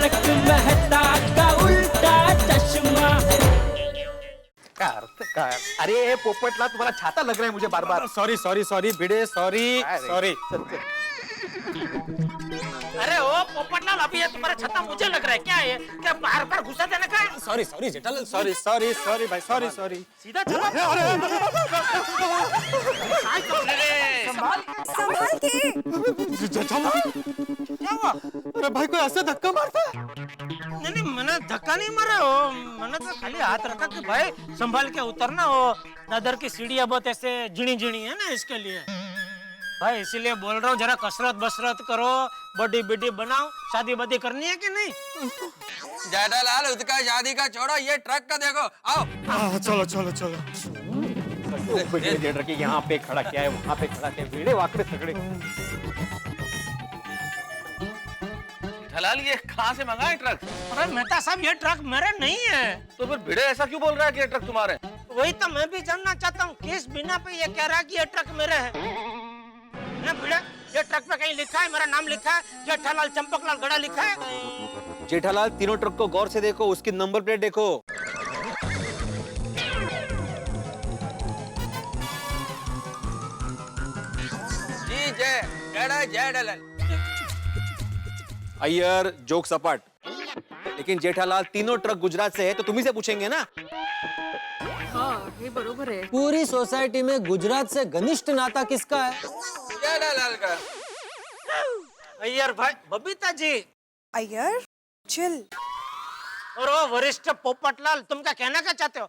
तारक मेहता का उल्टा चश्मा। क्या अर्थ काय? अरे पोपटला तुम्हाला छाता लग रहा है मुझे बार बार। सॉरी सॉरी सॉरी भिड़े, सॉरी सॉरी। अरे ओ पोपटलाल, अभी ये तुम्हारा छत्ता मुझे लग रहा है, क्या है? क्या बार बार घुसा देने का है? Sorry sorry Jethalal, sorry sorry sorry भाई, सॉरी सॉरी। सीधा चलो। संभाल के। जेठालाल क्या हुआ? अरे भाई कोई ऐसे धक्का मारता है? नहीं नहीं, मैंने धक्का नहीं मारा हो, मैंने तो खाली हाथ रखा कि भाई संभाल के उतरना हो। दादर की सीढ़ियाँ बहुत ऐसे झिणी झिणी है ना, इसके लिए भाई इसीलिए बोल रहा हूँ, जरा कसरत बसरत करो, बॉडी बिडी बनाओ। शादी बदी करनी है कि नहीं? जेठालाल उसका शादी का छोड़ो, ये ट्रक का देखो, आओ। चलो चलो चलो। यहाँ पे खड़ा किया है, वहाँ पे खड़ा किया है, भिड़े वाकड़े तगड़े। जेठालाल ये कहाँ से मंगा है ट्रक? अरे मेहता साहब, ये ट्रक मेरे नहीं है। तो फिर भिड़े ऐसा क्यों बोल रहा है कि ये ट्रक तुम्हारे? वही तो मैं भी जानना चाहता हूँ, किस बिना पे ये कह रहा है कि ये ट्रक मेरे है? ना भिड़े, ये ट्रक पे कहीं लिखा है, मेरा नाम लिखा है, जेठालाल चंपकलाल गड़ा लिखा है? जेठालाल तीनों ट्रक को गौर से देखो, उसकी नंबर प्लेट देखो। जी जय जेठालाल। अय्यर जोक सपाट, लेकिन जेठालाल तीनों ट्रक गुजरात से है तो तुम्ही से पूछेंगे ना। हाँ, ये बरोबर है। पूरी सोसाइटी में गुजरात से घनिष्ठ नाता किसका है? जेठालाल का। अय्यर भाई, बबीता जी अय्यर चिल। और वो वरिष्ठ पोपटलाल, तुम क्या कहना क्या चाहते हो?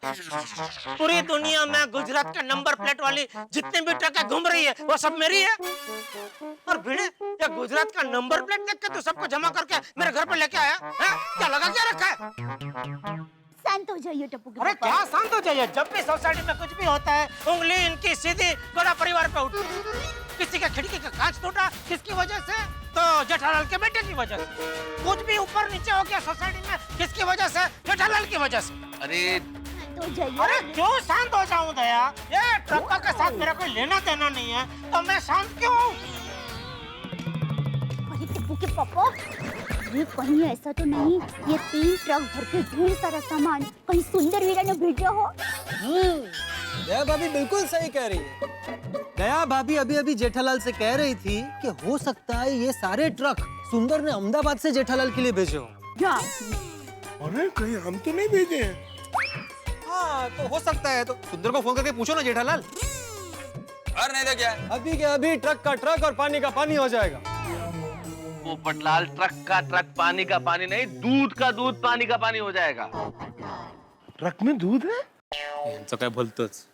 पूरी दुनिया में गुजरात के नंबर प्लेट वाली जितनी भी ट्रकें घूम रही है वो सब मेरी है। और भिड़े, ये गुजरात का नंबर प्लेट देख के तू सबको जमा करके मेरे घर पे लेके आया है? क्या लगा क्या रखा है? शांत हो जाइए टप्पू के अरे पापा। क्या शांत हो जाइए? जब भी सोसाइटी में कुछ भी होता है, उंगली इनकी सीधी गोरा परिवार पे उठती। किसी का खिड़की का कांच टूटा, किसकी वजह से? तो जेठालाल के बेटे की वजह से। कुछ भी ऊपर नीचे हो गया सोसाइटी में, किसकी वजह से? जेठालाल की वजह से। अरे शांत हो जाइए। अरे क्यों शांत हो जाऊं दया? ये ट्रकों के साथ मेरा कोई लेना देना नहीं है, तो मैं शांत क्यों हूँ? अरे टप्पू के पापा, ये कहीं ऐसा तो नहीं ये 3 ट्रक भर के ढेर सारा सामान कहीं सुंदर वीरा ने भेजा हो? दया भाभी बिल्कुल सही कह रही है। दया भाभी अभी अभी जेठालाल से कह रही थी कि हो सकता है ये सारे ट्रक सुंदर ने अहमदाबाद से जेठालाल के लिए भेजे हो। क्या? अरे कहीं हम तो नहीं भेजे हैं। हाँ तो हो सकता है, तो सुंदर को फोन करके पूछो ना जेठालाल। और नहीं तो क्या? अभी के अभी ट्रक का ट्रक और पानी का पानी हो जाएगा। पोपटलाल ट्रक का ट्रक, पानी का पानी नहीं, दूध का दूध पानी का पानी हो जाएगा। ट्रक में दूध है? यांचं काय बोलतोच।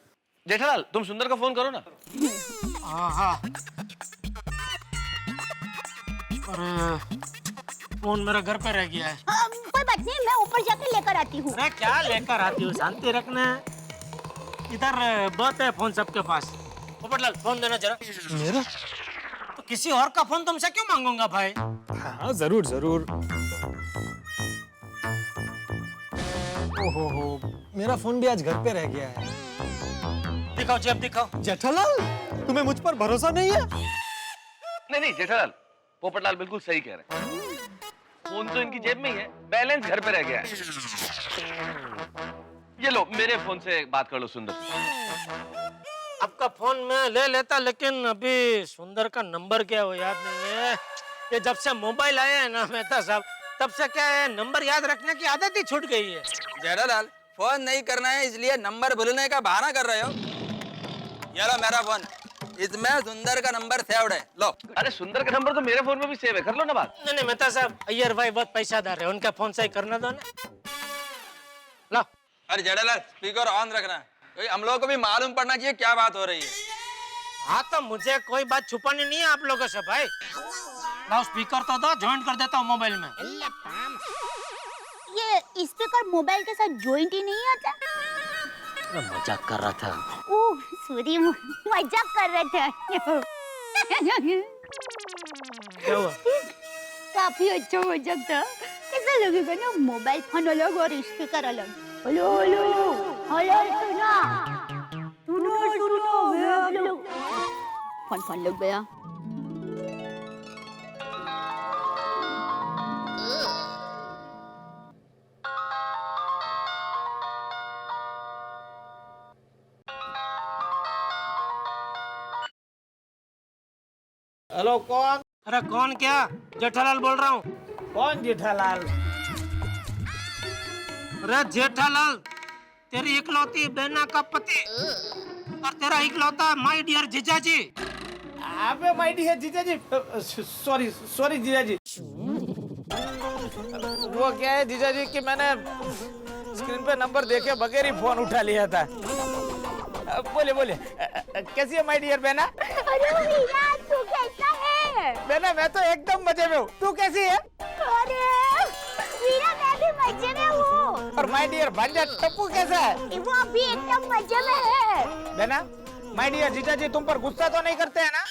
जेठालाल तुम सुंदर को फोन करो ना। हाँ। अरे फोन मेरे घर पे रह गया है। कोई बात नहीं, मैं ऊपर जाकर लेकर आती हूँ। अरे क्या लेकर आती हूँ? शांति रखना। इधर बहुत है फोन सबके पास। पोपटलाल फोन देना जरा। मेरा? तो किसी और का फोन तुमसे क्यों मांगूंगा भाई? हाँ जरूर जरूर। ओहो, मेरा फोन भी आज घर पे रह गया है। दिखाओ जेब दिखाओ। जेठालाल तुम्हें मुझ पर भरोसा नहीं है? नहीं जेठालाल, पोपटलाल बिल्कुल सही कह रहे हैं। फोन तो इनकी जेब में ही है, बैलेंस घर पे रह गया है। ये लो मेरे फोन से बात कर लो सुंदर। आपका फोन मैं ले लेता, लेकिन अभी सुंदर का नंबर क्या है वो याद नहीं है। ये जब से मोबाइल आया है ना मेहता साहब, तब से क्या है, नंबर याद रखने की आदत ही छूट गई है। जेठालाल फोन नहीं करना है इसलिए नंबर भूलने का बहाना कर रहे हो। ये लो मेरा फोन, इसमें सुंदर का नंबर सेव्ड है, लो। अरे सुंदर का नंबर तो मेरे फोन में भी सेव है, कर लो ना बात। नहीं मेहता साहब, अय्यर भाई बहुत पैसादार है, उनका फोन सही करना दो ना। लो। अरे जेठालाल स्पीकर ऑन रखना, क्योंकि हम लोगों को भी मालूम पड़ना चाहिए क्या बात हो रही है। हाँ तो मुझे कोई बात छुपानी नहीं है आप लोगों से भाई। लाओ स्पीकर तो दो, ज्वाइन कर देता हूँ मोबाइल में। ये स्पीकर मोबाइल के साथ जॉइंट ही नहीं आता? मजाक कर रहा था। ओह सॉरी, मजाक कर रहे थे। क्या हुआ? काफी अच्छा मजाक था। कैसा लगेगा ना मोबाइल फोन अलग और स्पीकर अलग। हेलो हेलो हेलो, सुनो सुनो, फोन लग गया। हेलो कौन? अरे कौन क्या? जेठालाल बोल रहा हूँ। कौन जेठालाल? अरे जेठालाल, तेरी इकलौती बहना का पति और तेरा इकलौता माय डियर जीजाजी। अबे माय डियर जीजाजी, सॉरी सॉरी जीजाजी। वो क्या है जीजाजी कि मैंने स्क्रीन पे नंबर देखे बगैर ही फोन उठा लिया था। बोले बोले, कैसी है माय डियर बहना? अरे वीरा, तू कैसा है? बहना मैं तो एकदम मजे में हूँ, तू कैसी है? अरे वीरा, मैं भी मजे में हूँ। और माय डियर भांजा टप्पू कैसा है? वो भी एकदम मजे में है। बहना, माय डियर जीजाजी तुम पर गुस्सा तो नहीं करते हैं ना?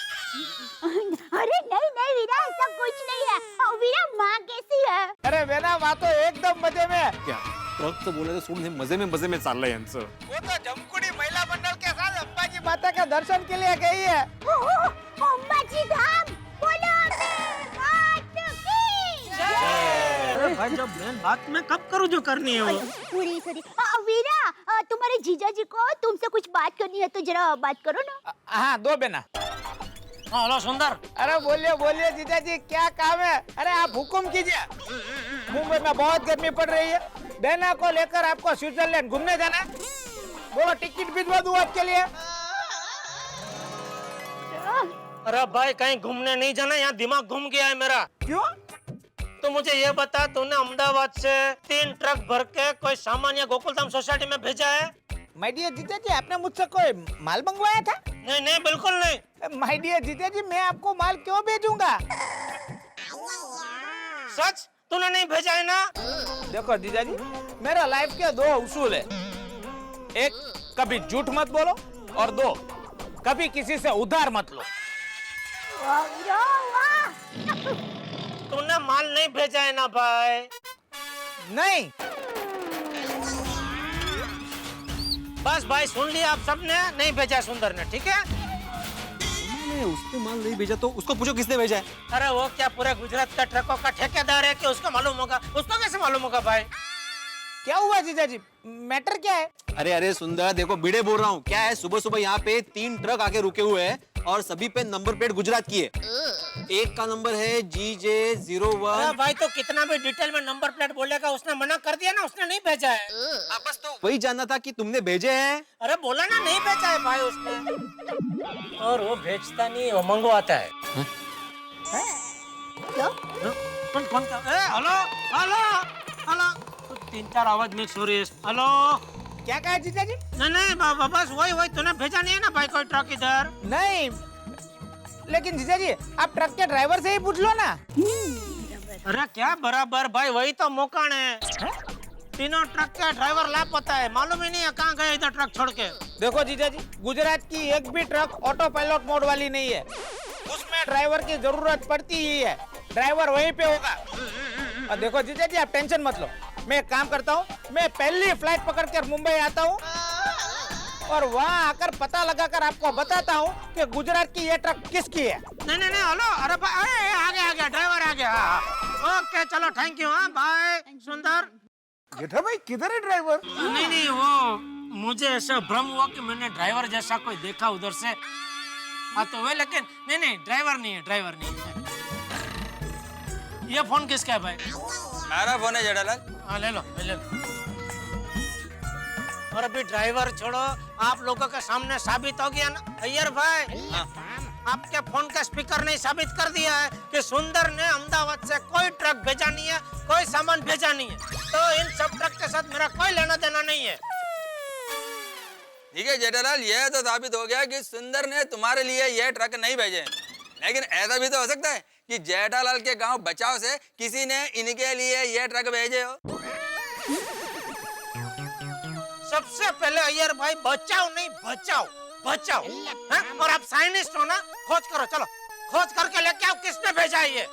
अरे नहीं नहीं वीरा, ऐसा कुछ नहीं है। और वीरा, माँ कैसी है? अरे बहना माँ तो एकदम मजे में है। क्या ट्रक तो बोले तो सोडून मजे में चाललंय यांचं. वो तो जमकुड़ी महिला मंडल के साथ अंबाजी माता के दर्शन के लिए गई है। अंबाजी धाम, बोलो अम्बे माता की जय। अरे भाई, जब मैं बात में कब करूँ जो करनी है वो। Sorry sorry. वीरा, तुम्हारे जीजाजी को तुमसे कुछ बात करनी है तो जरा बात करो ना। हाँ दो बहना। हेलो सुंदर। अरे बोलिए बोलिए जीजाजी, क्या काम है? अरे आप हुक्म कीजिए। मुंबई में बहुत गर्मी पड़ रही है, बहना को लेकर आपको स्विट्जरलैंड घूमने जाना है। बोलो टिकट भिजवा दूं आपके लिए? अरे भाई, कहीं घूमने नहीं जाना, यहाँ दिमाग घूम गया है मेरा। क्यों? तो मुझे ये बता, तूने अहमदाबाद से 3 ट्रक भर के कोई सामान या गोकुलधाम सोसाइटी में भेजा है? माय डियर जीजाजी, आपने मुझसे कोई माल मंगवाया था? नहीं नहीं, बिल्कुल नहीं। माय डियर जीजाजी, मैं आपको माल क्यों भेजूंगा? सच? तूने नहीं भेजा है ना? देखो जीजाजी, मेरा लाइफ के 2 उसूल है। एक, कभी झूठ मत बोलो, और 2, कभी किसी से उधार मत लो। वाह वीरा, वाह। तूने माल नहीं भेजा है ना भाई? नहीं। बस भाई, सुन लिया आप सबने, नहीं भेजा सुंदर ने, ठीक है? उसने माल नहीं भेजा तो उसको पूछो किसने भेजा है. अरे वो क्या पूरे गुजरात का ट्रकों का ठेकेदार है कि उसको मालूम होगा? उसको कैसे मालूम होगा भाई? क्या हुआ जीजाजी, मैटर क्या है? अरे सुंदर, देखो भिड़े बोल रहा हूँ. क्या है, सुबह सुबह यहाँ पे 3 ट्रक आके रुके हुए हैं और सभी पे नंबर प्लेट गुजरात की है. एक का नंबर है GJ01. अरे भाई, तो कितना भी डिटेल में नंबर प्लेट बोलेगा, उसने मना कर दिया ना, उसने नहीं भेजा है। बस तो वही जानना था कि तुमने भेजे हैं. अरे बोला ना, नहीं भेजा है भाई उसने। और वो भेजता नहीं, वो मंगवाता है। क्या? कौन था? हेलो हेलो हेलो, 3-4 आवाज मिक्स हो रही है। हेलो, क्या कहा जीजाजी? नहीं नहीं, बस वही तूने भेजा नहीं है ना भाई कोई ट्रक इधर? नहीं, लेकिन जीजाजी आप ट्रक के ड्राइवर से ही पूछ लो ना। अरे क्या बराबर भाई, वही तो मौकान है। तीनों ट्रक का ड्राइवर लापता है, मालूम ही नहीं है कहाँ गए इधर ट्रक छोड़ के। देखो जीजाजी, गुजरात की एक भी ट्रक ऑटो पायलट मोड वाली नहीं है, उसमें ड्राइवर की जरूरत पड़ती ही है। ड्राइवर वहीं पे होगा। और देखो जीजाजी, आप टेंशन मत लो, मैं एक काम करता हूँ, मैं पहली फ्लाइट पकड़कर मुंबई आता हूँ और वहाँ आकर पता लगाकर आपको बताता हूँ कि गुजरात की ये ट्रक किसकी है। नहीं नहीं नहीं, हेलो, अरे भाई, आ गया ड्राइवर आ गया। ओके चलो, थैंक यू। हाँ बाय सुंदर। जेठा भाई किधर है ड्राइवर? नहीं नहीं, वो मुझे ऐसा भ्रम हुआ कि मैंने ड्राइवर जैसा कोई देखा उधर से। हाँ तो वे, लेकिन नहीं, ड्राइवर नहीं है। ये फोन किसका है भाई? मेरा फोन है जेठालाल। हाँ ले लो। और अभी ड्राइवर छोड़ो, आप लोगों के सामने साबित हो गया ना अय्यर भाई। आपके फोन का स्पीकर ने साबित कर दिया है कि सुंदर ने अहमदाबाद से कोई ट्रक भेजा नहीं है, कोई सामान भेजा नहीं है। तो इन सब ट्रक के साथ मेरा कोई लेना देना नहीं है। ठीक है जेठालाल, यह तो साबित हो गया कि सुंदर ने तुम्हारे लिए यह ट्रक नहीं भेजे। लेकिन ऐसा भी तो हो सकता है कि जेठालाल के गांव बचाव से किसी ने इनके लिए यह ट्रक भेजे हो। सबसे पहले अय्यर भाई, बचाओ नहीं, बचाओ। हाँ? और आप साइंटिस्ट हो ना, खोज करो, चलो खोज करके लेके आओ किसने भेजा है ये।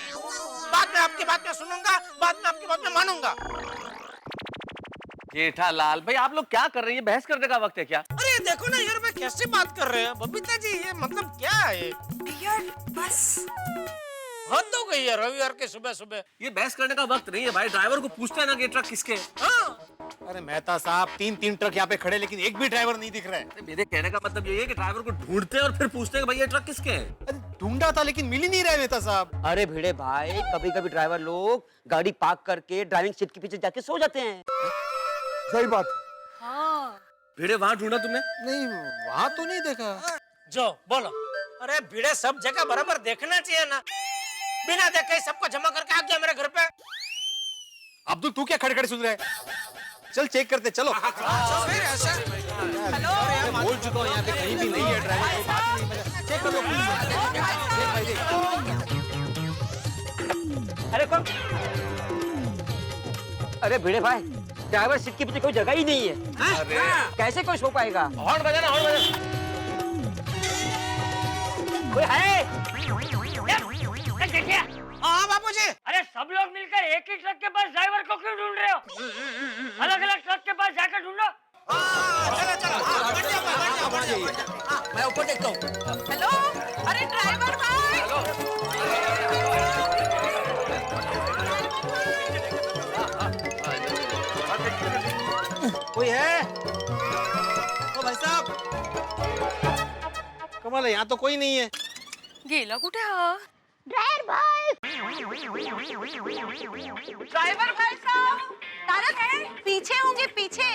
बाद में आपकी बात में सुनूंगा, बाद में आपकी बात में मानूंगा। जेठालाल भाई, आप लोग क्या कर रहे हैं? बहस करने का वक्त है क्या? अरे देखो ना यार, मैं कैसे बात कर रहे हैं बबीता जी, ये मतलब क्या है? यार बस। हद हो गई है रविवार के सुबह सुबह। ये बहस करने का वक्त नहीं है भाई. ड्राइवर को पूछते हैं ना कि ट्रक किसके. हाँ? अरे मेहता साहब, 3 ट्रक यहाँ पे खड़े, लेकिन एक भी ड्राइवर नहीं दिख रहा है. मेरे कहने का मतलब ये है कि ड्राइवर को ढूंढते हैं और फिर पूछते हैं कि भाई ये ट्रक किसके है. ढूंढा था लेकिन मिल ही नहीं रहे मेहता साहब। अरे भिड़े भाई, कभी कभी ड्राइवर लोग गाड़ी पार्क करके ड्राइविंग सीट के पीछे जाके सो जाते हैं। सही बात। हाँ भिड़े वहां ढूंढा तुमने? नहीं वहां तो नहीं देखा। जो बोलो, अरे भिड़े सब जगह बराबर देखना चाहिए ना, बिना देखे सबको जमा करके आ गया मेरे घर पे। अब्दुल तू क्या खड़े खड़े सुन रहा है? चल चेक करते, चलो। बोल चुका हूँ यहाँ पे कहीं भी नहीं है ड्राइवर। चेक कर लो अरे कौन? अरे भिड़े भाई, ड्राइवर सीट के पीछे कोई जगह ही नहीं है। अरे कैसे कोई सो पाएगा? हॉर्न बजाना, हॉर्न बजाना। कोई है? देखिए, हाँ बापूजी। अरे सब लोग मिलकर एक ही ट्रक के पास ड्राइवर को क्यों ढूंढ रहे हो? अलग अलग ट्रक के पास जाकर ढूंढो। चलो चलो, बढ़ जाइए। मैं ऊपर देखता हूँ। हेलो, अरे ड्राइवर भाई। कोई है? ओ भाई साहब, कमाल है, यहाँ तो कोई नहीं है। गेला कुठे हा? ड्राइवर भाई, ड्राइवर भाई साहब, तारक है पीछे होंगे, पीछे।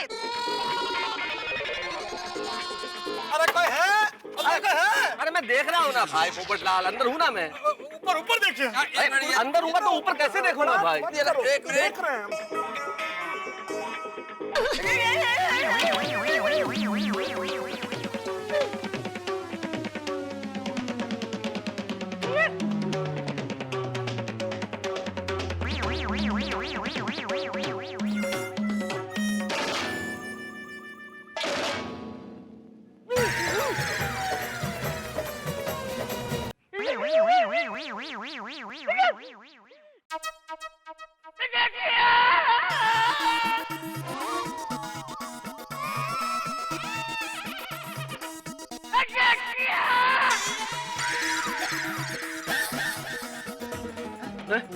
अरे कोई है? अरे कोई है? अरे मैं देख रहा हूँ ना भाई पोपटलाल, अंदर हूँ ना मैं। ऊपर ऊपर देखिए। अंदर हूँ तो ऊपर कैसे देखो ना भाई? देख रहे हैं।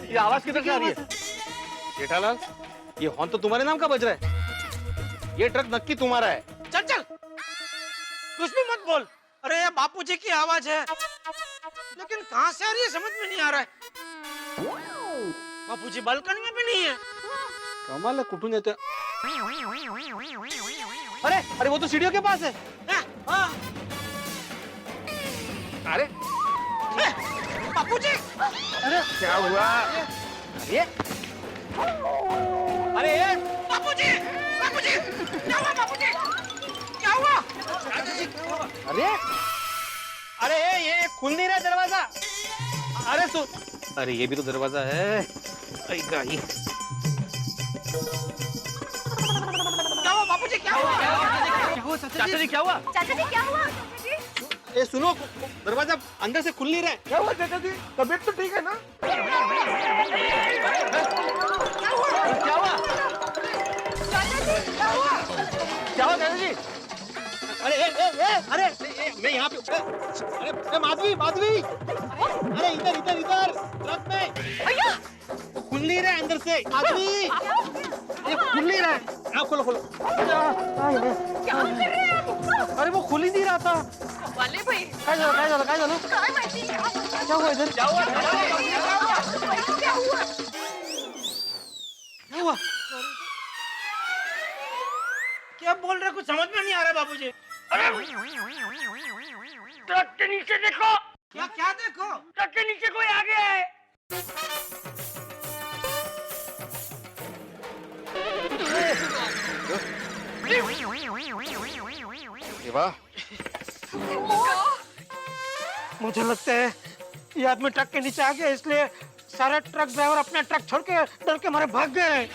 ये आवाज किधर से आ रही है? जेठालाल, ये हॉर्न तो तुम्हारे नाम का बज रहा है। ये ट्रक नक्की तुम्हारा है। चल चल, कुछ भी मत बोल। अरे ये बापूजी की आवाज है, लेकिन कहाँ से आ रही है समझ में नहीं आ रहा है। बापूजी बालकनी में भी नहीं है। कमाल है, कुटुन येतोय। अरे अरे वो तो सीढ़ियों के पास है। हाँ, अरे बापूजी, अरे क्या हुआ? अरे अरे ये बापूजी, बापूजी, क्या हुआ बापूजी? क्या हुआ? अरे अरे ये खुल नहीं रहा दरवाजा। अरे सुन, अरे ये भी तो दरवाजा है। क्या हुआ बापूजी, क्या हुआ? चाचा जी क्या हुआ? चाचा जी क्या हुआ? ये सुनो, दरवाजा अंदर से खुल नहीं रहा है। क्या हुआ चाचा जी? तबीयत तो ठीक है ना? क्या हुआ? क्या हुआ चाचा जी? अरे अरे मैं यहाँ पे। अरे माधवी, माधवी, अरे इधर इधर इधर ट्रक में खुल नहीं रहा है अंदर से। माधवी, ये खुल नहीं रहा है। आप खोलो खोलो। क्या कर रहे हैं आप? अरे वो खुल ही नहीं रहा था। वाले भाई, काय झालं? काय माहिती? क्या हुआ इधर? क्या हुआ? क्या हुआ? क्या हुआ? क्या बोल रहे, कुछ समझ में नहीं आ रहा बाबूजी। ट्रक के नीचे देखो। क्या क्या देखो? ट्रक के नीचे कोई आ गया है। वाह, मुझे लगता है ये आदमी ट्रक के नीचे आ गया, इसलिए सारे ट्रक ड्राइवर अपने ट्रक छोड़ के डर के मारे भाग गए।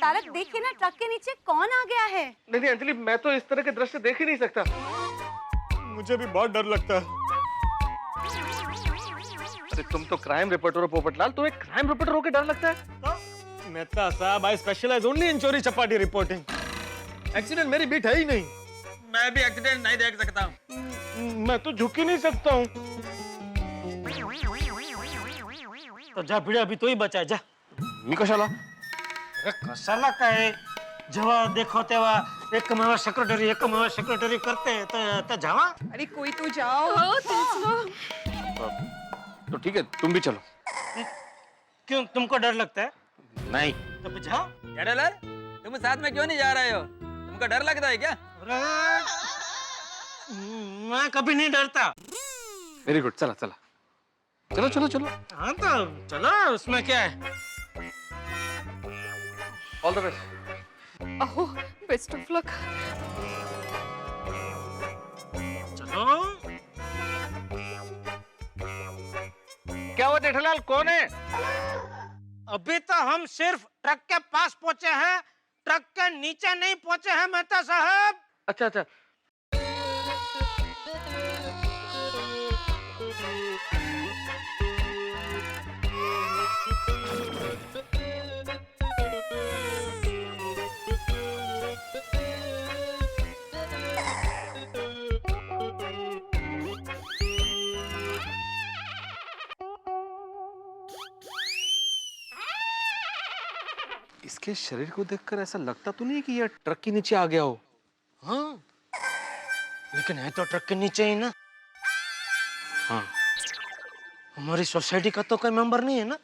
तारक देखिए ना, ट्रक के नीचे कौन आ गया है? नहीं अंजलि, मैं तो इस तरह के दृश्य देख ही नहीं सकता। मुझे भी बहुत डर लगता है। अरे तुम तो क्राइम रिपोर्टर हो पोपटलाल, तुम्हें क्राइम रिपोर्टर होकर डर लगता है? मेहता साहब, आई स्पेशलाइज ओनली इन चोरी चपाटी रिपोर्टिंग। एक्सीडेंट मेरी बीट है ही नहीं। मैं भी एक्सीडेंट नहीं देख सकता। मैं तो झुक ही नहीं सकता हूँ। तो जा भिड़े, अभी तो ही बचा है, जा। मी कशाला? अरे कशाला काय, जेव्हा देखो तेव्हा एक कमावा सेक्रेटरी करते तो जावा. अरे कोई तो जाओ. हो तेच ना. तो ठीक है तुम भी चलो. क्यों तुमको डर लगता है? नहीं. तो जाओ. जेठालाल तुम साथ में क्यों नहीं जा रहे हो? तुमको डर लगता है क्या? अरे मैं कभी नहीं डरता. Very good. चला चला चलो चलो चलो. हाँ तो चलो उसमें क्या है. All the best. Oh best of luck. चलो. क्या हुआ जेठालाल कौन है? अभी तो हम सिर्फ ट्रक के पास पहुंचे हैं, ट्रक के नीचे नहीं पहुंचे हैं मेहता साहब. अच्छा अच्छा. इसके शरीर को देखकर ऐसा लगता तो नहीं कि यह ट्रक के नीचे आ गया हो. हाँ लेकिन है तो ट्रक के नीचे ही ना. हाँ. हमारी सोसाइटी का तो कोई मेंबर नहीं है ना.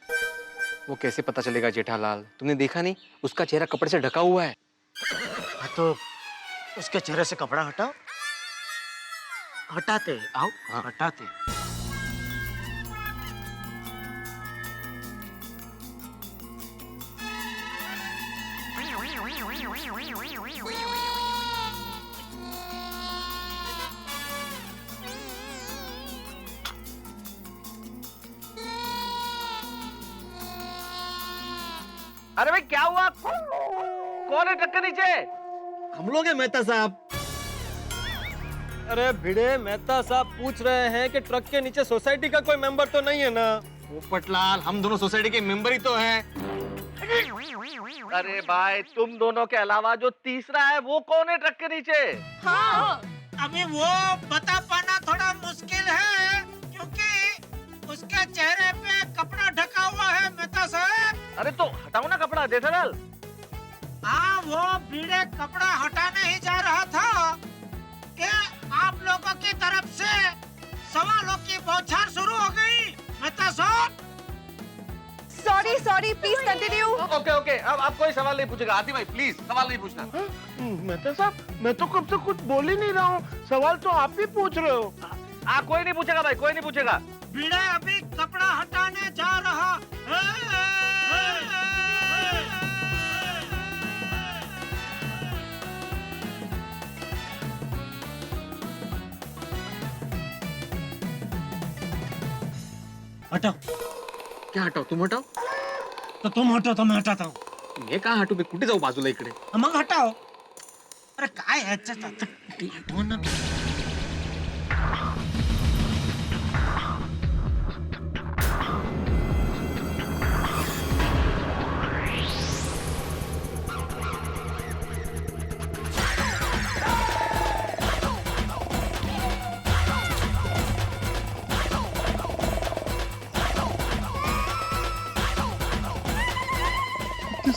वो कैसे पता चलेगा जेठालाल? तुमने देखा नहीं उसका चेहरा कपड़े से ढका हुआ है. हाँ तो उसके चेहरे से कपड़ा हटाओ. हटाते आओ. हाँ हटाते. अरे भाई क्या हुआ? कौन है ट्रक के नीचे? हम लोग हैं मेहता साहब. अरे भिड़े, मेहता साहब पूछ रहे हैं कि ट्रक के नीचे सोसाइटी का कोई मेंबर तो नहीं है ना? पोपटलाल हम दोनों सोसाइटी के मेंबर ही तो हैं. अरे भाई तुम दोनों के अलावा जो तीसरा है वो कौन है ट्रक के नीचे? हाँ. अभी वो बता पाना थोड़ा मुश्किल है क्योंकि उसके चेहरे पे कपड़ा ढका हुआ है मेहता साहब. अरे तो हटाओ ना कपड़ा जेठालाल. हाँ वो भीड़े कपड़ा हटाने ही जा रहा था कि आप लोगों की तरफ से सवालों की बौछार शुरू हो गई. मेहता साहब sorry please continue. Okay okay अब आप कोई सवाल नहीं पूछेगा. आती भाई प्लीज सवाल नहीं पूछना. मेहता साहब मैं तो कब से कुछ बोल ही नहीं रहा हूँ. सवाल तो आप भी पूछ रहे हो. कोई नहीं पूछेगा भाई, कोई नहीं पूछेगा. भीड़े अभी कपड़ा हटाने जा रहा है. हटाओ. क्या हटाओ? तुम हटाओ. तो तुम हटो तो मैं हटाता हूँ. मी कहाँ हटू? मी कुठे जाऊ बाजूला इकडे? मग हटाओ. अरे काय है हटो ना.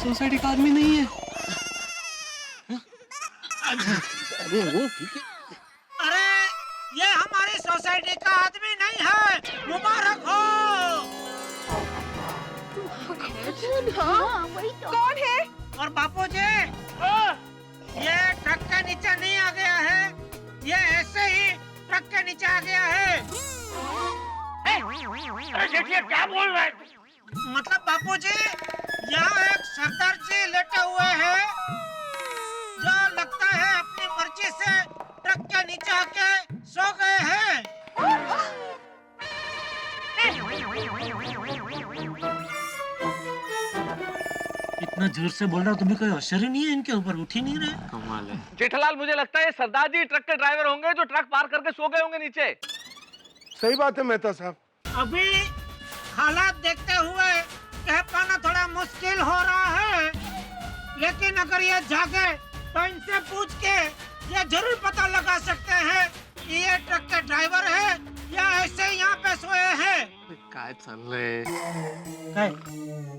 सोसाइटी का आदमी नहीं है. अरे वो ठीक है. अरे ये हमारी सोसाइटी का आदमी नहीं है. मुबारक हो. हाँ वही तो. कौन है? और बापूजी ये ट्रक के नीचे नहीं आ गया है, ये ऐसे ही ट्रक के नीचे आ गया है. देखिए क्या बोल रहे हैं. मतलब बापूजी यहाँ एक सरदार जी लेटे हुए हैं जो लगता है अपनी मर्जी से ट्रक के नीचे आके सो गए हैं. इतना जोर से बोल रहा हूँ तुम्हें कोई असर ही नहीं है इनके ऊपर. उठ ही नहीं रहे. कमाल है. जेठालाल मुझे लगता है सरदार जी ट्रक के ड्राइवर होंगे जो ट्रक पार करके सो गए होंगे नीचे. सही बात है मेहता साहब. अभी हालात देखते हुए कह पाना थोड़ा मुश्किल हो रहा है, लेकिन अगर ये जागे तो इनसे पूछ के ये जरूर पता लगा सकते हैं कि ये ट्रक के ड्राइवर है या ऐसे यहाँ पे सोए हैं. काय चाललंय?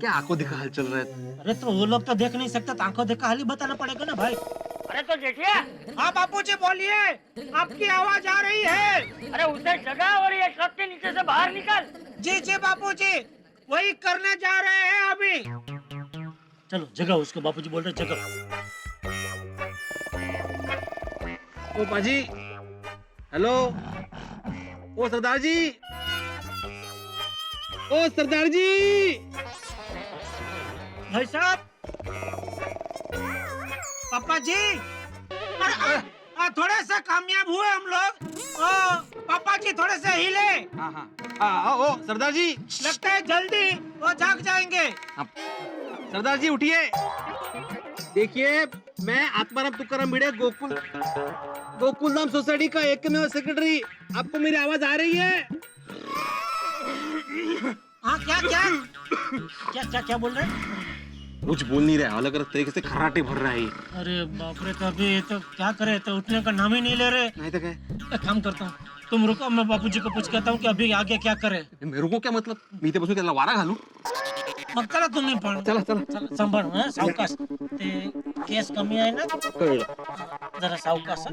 क्या आंखों दिखा हाल चल रहा है? अरे तो वो लोग तो देख नहीं सकते, तो आंखों देखा हाल ही बताना पड़ेगा ना भाई. अरे तो जेठिया, हाँ बापूजी बोलिए, आपकी आवाज आ रही है। अरे उसे जगा और ये ट्रक के नीचे से बाहर निकल। जी जी बापूजी, वही करने जा रहे हैं अभी। चलो जगा उसको, बापूजी बोल रहे जगा। ओ पाजी, हेलो, ओ सरदार जी, ओ सरदार जी। भाई साहब, पापा जी, थोड़े से कामयाब हुए हम लोग। पापा जी थोड़े से हिले। ओ सरदार जी, लगता है जल्दी वो जाग जाएंगे। सरदार जी उठिए। देखिए, मैं आत्माराम तुकाराम भिड़े गोकुल धाम सोसाइटी का एकमेव सेक्रेटरी, आपको मेरी आवाज आ रही है? हाँ क्या क्या क्या क्या क्या बोल रहे हैं? कुछ बोल नहीं रहा, अलग अलग तरीके से खर्राटे भर रहा है। अरे बाप रे, कभी तो क्या करे, तो उठने का नाम ही नहीं ले रहे। नहीं तो क्या? एक काम करता हूँ, तुम रुको, मैं बापूजी को पूछ कहता हूँ कि अभी आगे क्या करे। मेरे को क्या मतलब, मी ते बसून त्याला वारा घालू? मग चला तुम्ही पण, चला चला चला सांभाळ, हं, सावकाश. ते केस कमी आहे ना, कळलं. जरा सावकाश.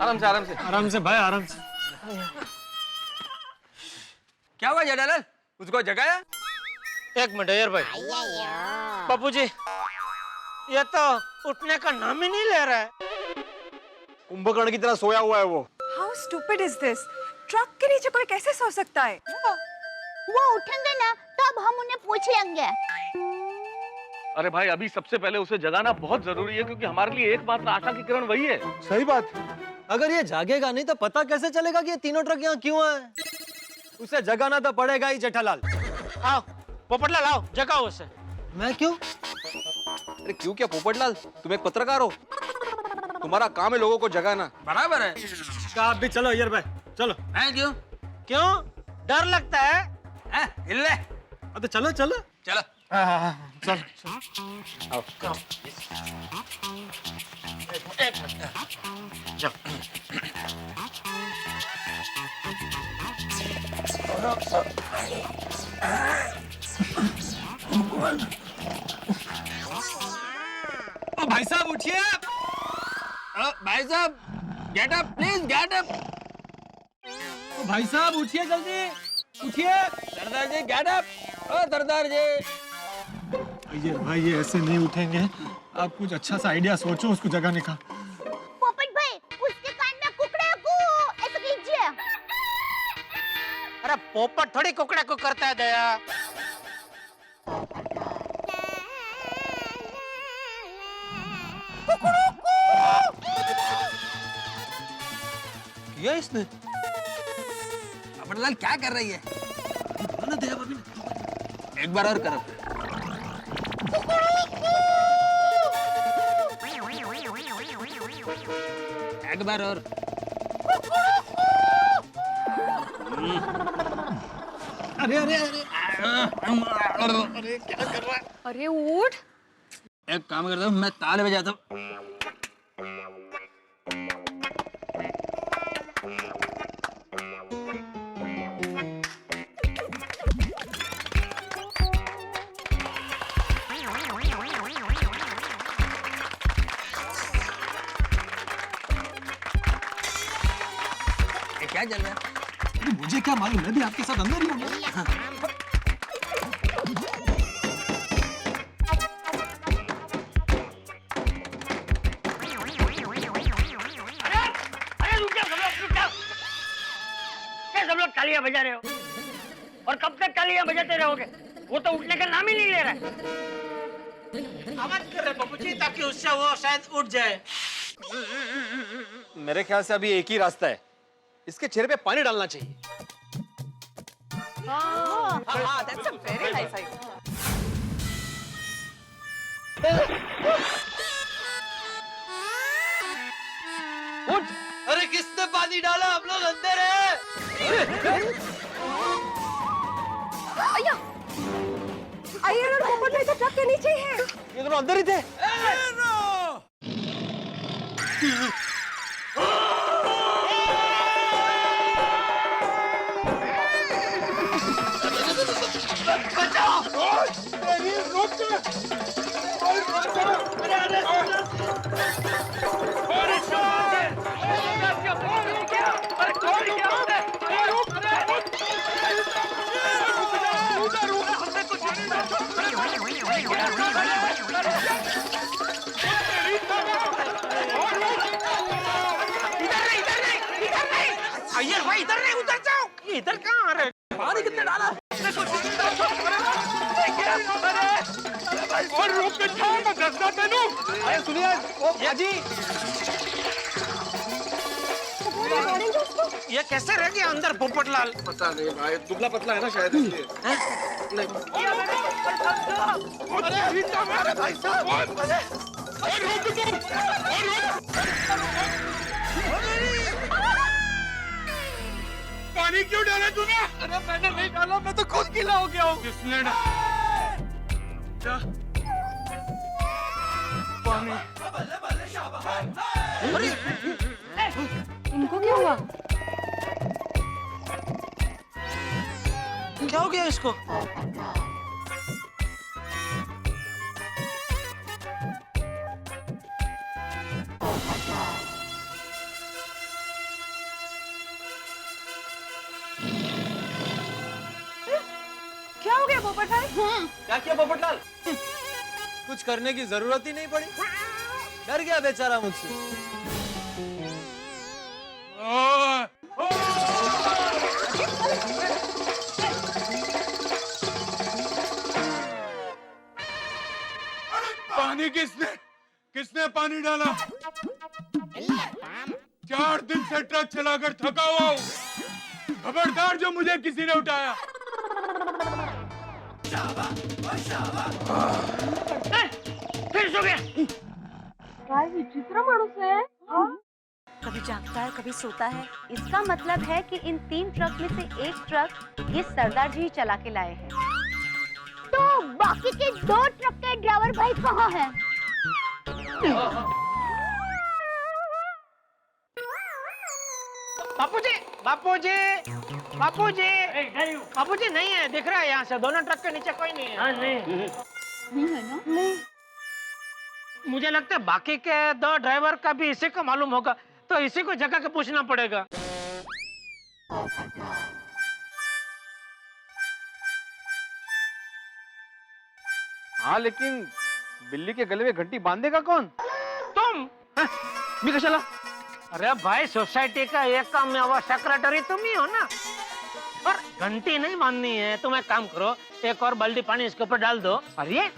आराम से आराम से आराम से भाई, आराम से. क्या हुआ जेठालाल, उसको जगाया? एक मिनट यार भाई, बापूजी ये तो उठने का नाम ही नहीं ले रहा है. कुंभकर्ण की तरह सोया हुआ है वो. How stupid is this? Truck के नीचे कोई कैसे सो सकता है? वो उठेंगे ना तब हम उन्हें पूछ लेंगे। अरे भाई, अभी सबसे पहले उसे जगाना बहुत जरूरी है, क्योंकि हमारे लिए एकमात्र आशा की किरण वही है. सही बात. अगर ये जागेगा नहीं तो पता कैसे चलेगा कि ये तीनों ट्रक यहाँ क्यों आए? उसे जगाना तो पड़ेगा ही जेठालाल. आओ पोपटलाल, आओ जगाओ उसे. मैं क्यों? अरे क्यों क्या पोपटलाल, तुम एक पत्रकार हो, तुम्हारा काम है लोगों को जगाना. बराबर है. आप भी चलो यार भाई, चलो. क्यों क्यों, डर लगता है? हिल ले. तो चलो चलो चलो. चल. ओ भाई साहब उठिए. भाई साहब get up, please get up. भाई साहब उठिए, जल्दी उठिए. सरदार जी गेट अप. ओ सरदार जी. ये भाई, ये ऐसे नहीं उठेंगे. आप कुछ अच्छा सा आइडिया सोचो उसको जगाने का. पोपट भाई, उसके कान में कुकड़े को ऐसे कीजिए. अरे पोपट थोड़ी कुकड़ा को करता है दया. किया इसने? पोपटलाल क्या कर रही है? एक बार और करो. एक बार और. अरे अरे अरे अरे क्या कर रहा है? अरे उठ. एक काम करता हूँ, मैं ताले बजाता हूँ. क्या चल रहा है? मुझे क्या मालूम, मैं भी आपके साथ अंदर ही हूँ. अरे रुक जाओ, रुक जाओ. क्या सब लोग तालियां बजा रहे हो? और कब तक तालियां बजाते रहोगे? वो तो उठने का नाम ही नहीं ले रहा है. आवाज कर रहे बापूजी, ताकि उससे वो शायद उठ जाए. मेरे ख्याल से अभी एक ही रास्ता है, इसके चेहरे पे पानी डालना चाहिए. That's a very nice idea. उठ. अरे किसने पानी डाला? हम लोग अंदर हैं. अय्या, अय्या और पोपट भाई तो ट्रक के नीचे ही हैं. ये दोनों अंदर ही थे. इधर कहाँ आ रहे? पानी कितने डाला? और रुक के था मैं दसदा तेनू। अरे सुनिए ओ बाजी मारेंगे उसको? ये कैसे रह गया अंदर पोपटलाल? पता नहीं भाई, दुबला पतला है ना शायद इसलिए। अरे भाई साहब, पानी क्यों डाला तूने? अरे मैंने नहीं डाला, मैं तो खुद गीला हो गया हूँ। किसने डाला? पानी। इनको क्या हुआ? क्या हो गया इसको? क्या हो गया पोपटलाल? क्या किया पोपटलाल? कुछ करने की जरूरत ही नहीं पड़ी, डर गया बेचारा मुझसे। पानी किसने पानी डाला? 4 दिन से ट्रक चलाकर थका हुआ हूँ। खबरदार जो मुझे किसी ने उठाया। फिर सो गया। भाई विचित्र मानुस है। कभी जागता है कभी सोता है। इसका मतलब है कि इन 3 ट्रक में से एक ट्रक ये सरदार जी ही चला के लाए हैं। तो बाकी के 2 ट्रक के ड्राइवर भाई कहाँ हैं? बापूजी, बापूजी, बापूजी, बापूजी नहीं है, दिख रहा है यहाँ से। दोनों ट्रक के नीचे कोई नहीं है। हाँ नहीं नहीं है ना? नहीं। मुझे लगता है बाकी के 2 ड्राइवर का भी इसी को मालूम होगा, तो इसी को जगह के पूछना पड़ेगा। हाँ लेकिन बिल्ली के गले में घंटी बांधेगा कौन? तुम? मी कशाला? अरे भाई, सोसाइटी का एक काम में वो सेक्रेटरी तुम ही हो ना। और घंटी नहीं बांधनी है, तुम एक काम करो, एक और बाल्टी पानी इसके ऊपर डाल दो। अरे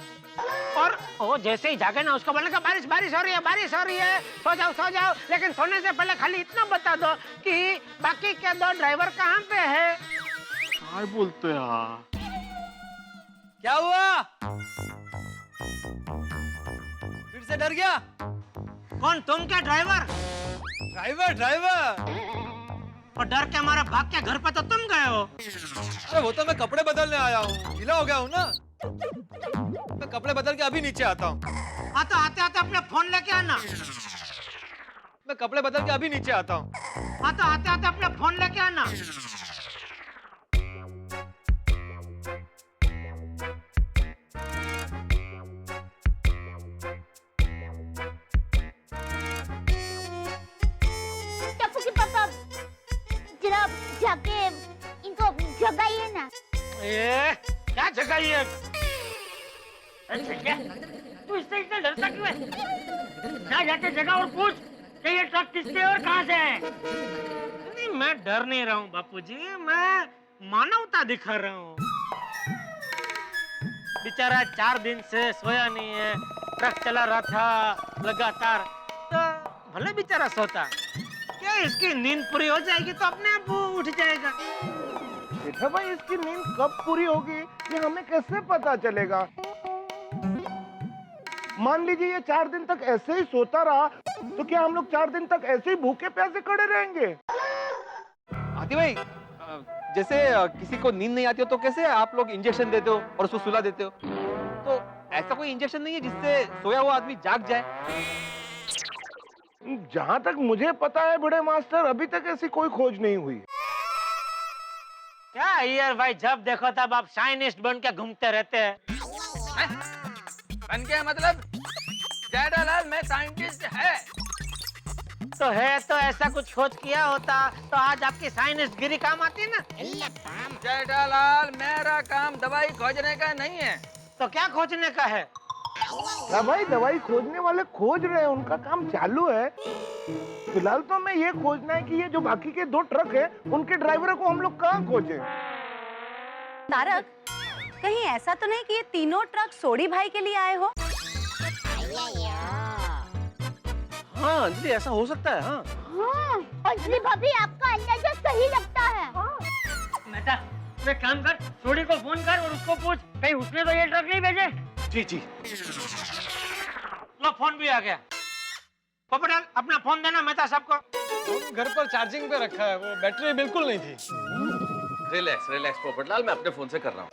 और वो जैसे ही जागे ना, उसको बोलेगा बारिश बारिश हो रही है, बारिश हो रही है, सो जाओ सो जाओ। लेकिन सोने से पहले खाली इतना बता दो कि बाकी के 2 ड्राइवर कहाँ पे है। क्या बोलते हैं? क्या हुआ? फिर से डर गया? कौन, तुम क्या ड्राइवर? ड्राइवर और डर के हमारा भाग के घर पे तो तुम गए हो। अरे वो तो मैं कपड़े बदलने आया हूँ, गीला हो गया हूँ ना। मैं कपड़े बदल के अभी नीचे आता हूँ। हाँ तो आते आते अपने फोन लेके आना। मैं कपड़े बदल के अभी नीचे आता हूँ। हाँ तो आते आते अपने फोन लेके आना। टप्पू के पापा जरा जाके इनको जगाइए ना। ए, क्या जगह ये? तू इससे इतना डरता क्यों है? जा जाके जगह और पूछ कि ये ट्रक किसके और कहाँ से है। नहीं, मैं डर नहीं रहा हूँ बापूजी, मैं मानवता दिखा रहा हूँ। बेचारा 4 दिन से सोया नहीं है, ट्रक चला रहा था लगातार, तो भले बेचारा सोता। क्या इसकी नींद पूरी हो जाएगी तो अपने आप वो उठ जाएगा। जेठा भाई, इसकी नींद कब पूरी होगी ये हमें कैसे पता चलेगा? मान लीजिए ये 4 दिन तक ऐसे ही सोता रहा, तो क्या हम लोग 4 दिन तक ऐसे ही भूखे प्यासे खड़े रहेंगे? आती भाई, जैसे किसी को नींद नहीं आती हो तो कैसे आप लोग इंजेक्शन देते हो और उसको सुला देते हो? तो ऐसा कोई इंजेक्शन नहीं है जिससे सोया हुआ आदमी जाग जाए? जहाँ तक मुझे पता है बड़े मास्टर, अभी तक ऐसी कोई खोज नहीं हुई। क्या यार भाई, जब देखो तब आप साइंटिस्ट बन के घूमते रहते हैं। बन के मतलब? जेठालाल मैं साइंटिस्ट है। तो है तो ऐसा कुछ खोज किया होता तो आज आपकी साइंटिस्ट गिरी काम आती ना। जेठालाल मेरा काम दवाई खोजने का नहीं है। तो क्या खोजने का है? भाई दवाई खोजने वाले खोज रहे हैं, उनका काम चालू है। फिलहाल तो हमें ये खोजना है कि ये जो बाकी के 2 ट्रक है उनके ड्राइवरों को हम लोग कहाँ खोजें? तारक, कहीं ऐसा तो नहीं कि ये तीनों ट्रक सोडी भाई के लिए आए हो? हाँ अंजलि, ऐसा हो सकता है। हाँ हाँ, अंजलि भाभी आपका अंदाजा सही लगता है। बेटा तू एक काम कर, सोडी को फोन कर और उसको पूछ कहीं उसने तो ये ट्रक नहीं भेजे। जी जी। लो फोन भी आ गया। पोपटलाल अपना फोन देना मेहता साहब को। घर पर चार्जिंग पे रखा है, वो बैटरी बिल्कुल नहीं थी। रिलैक्स रिलैक्स पोपटलाल, मैं अपने फोन से कर रहा हूँ।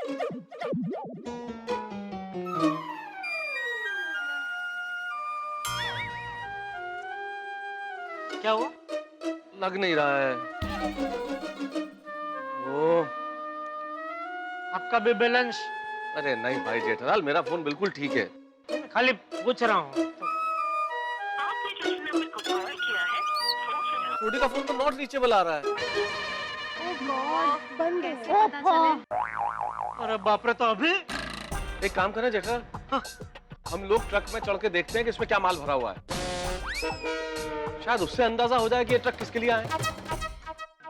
क्या हुआ? लग नहीं रहा है। ओ, आपका भी बैलेंस? अरे नहीं भाई जेठालाल, मेरा फोन बिल्कुल ठीक है। खाली पूछ रहा हूँ। छोटी का फोन तो नॉट रीचेबल आ रहा है। अरे बाप रे, तो अभी एक काम करें जेठालाल, हाँ, हम लोग ट्रक में चढ़ के देखते हैं कि इसमें क्या माल भरा हुआ है। शायद उससे अंदाजा हो जाए कि ये ट्रक किसके लिए आए।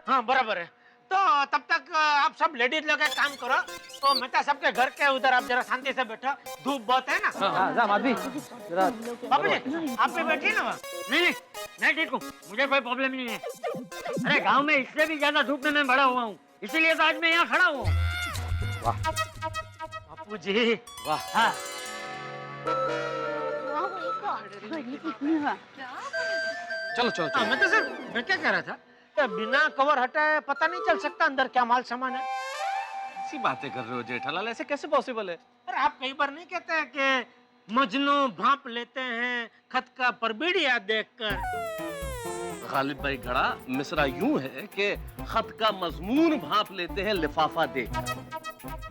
हाँ बराबर है। तो तब तक आप सब लेडीज लोग एक काम करो, तो मेहता साहब के घर के उधर आप जरा शांति से बैठो, धूप बहुत है ना। हाँ, माधवी जरा बाबू जी आप भी बैठिए ना वहाँ। नहीं मैं ठीक हूँ, मुझे कोई प्रॉब्लम नहीं है। अरे गांव में इससे भी ज्यादा धूप में मैं बड़ा हुआ हूँ, इसीलिए तो आज मैं यहाँ खड़ा हूँ। बापू जी वाह। हाँ चलो चलो हाँ, चलो। मैं तो सर मैं क्या कह रहा था कि बिना कवर हटाए पता नहीं चल सकता अंदर क्या माल सामान है। ऐसी बातें कर रहे हो जेठालाल, ऐसे कैसे पॉसिबल है? अरे आप कई बार नहीं कहते हैं कि मजनू भांप लेते हैं खत का परबिड़िया देखकर। गालिब भाई घड़ा मिसरा यूं है कि खत का मजमून भांप लेते हैं लिफाफा देखकर।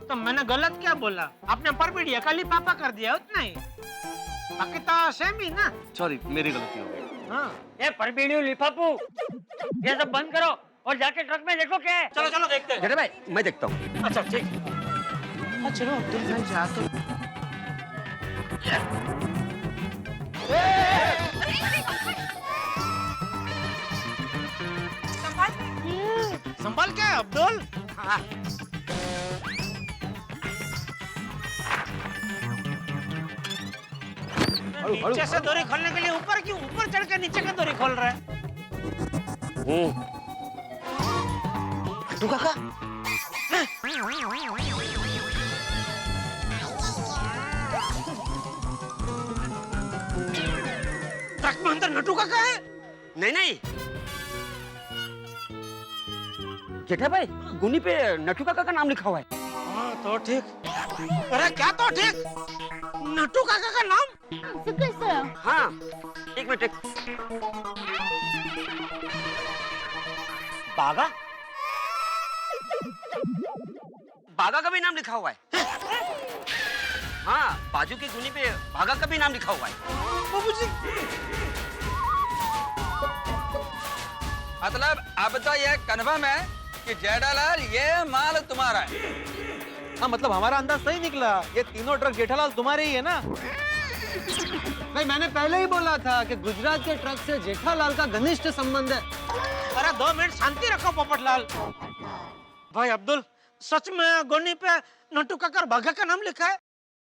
तो मैंने गलत क्या बोला? आपने परबिड़िया का लिफाफा कर दिया, उतना ही। बाकी तो सेम ही ना। सॉरी, मेरी गलती हो गई। हाँ ये परबीड़ियों लिफाफू ये सब बंद करो और जाके ट्रक में देखो क्या है। चलो चलो देखते हैं। जेठा भाई मैं देखता हूँ। अच्छा ठीक। चलो अब्दुल भाई जा तो। संभाल क्या है अब्दुल? हाँ। नीचे से डोरी खोलने के लिए ऊपर क्यों? ऊपर चढ़ के नीचे का डोरी खोल रहा है। तू काका ट्रक में अंदर नटू काका है? नहीं नहीं जेठा भाई, गुनी पे नटू काका का नाम लिखा हुआ है। हाँ तो ठीक। अरे क्या तो ठीक? नटू काका का नाम? हाँ एक मिनट। बागा बागा का भी नाम लिखा हुआ है। हाँ बाजू की गुनी पे बागा का भी नाम लिखा हुआ है। बाबूजी मतलब अब तो ये कन्फर्म है कि जेठालाल ये माल तुम्हारा है। हाँ मतलब हमारा अंदाज सही निकला, ये तीनों ट्रक जेठालाल तुम्हारे ही है ना? भाई मैंने पहले ही बोला था कि गुजरात के ट्रक से जेठालाल का घनिष्ठ संबंध है। अरे 2 मिनट शांति रखो पोपटलाल। भाई अब्दुल, सच में गोनी पे नटू काका और बाघा का नाम लिखा है?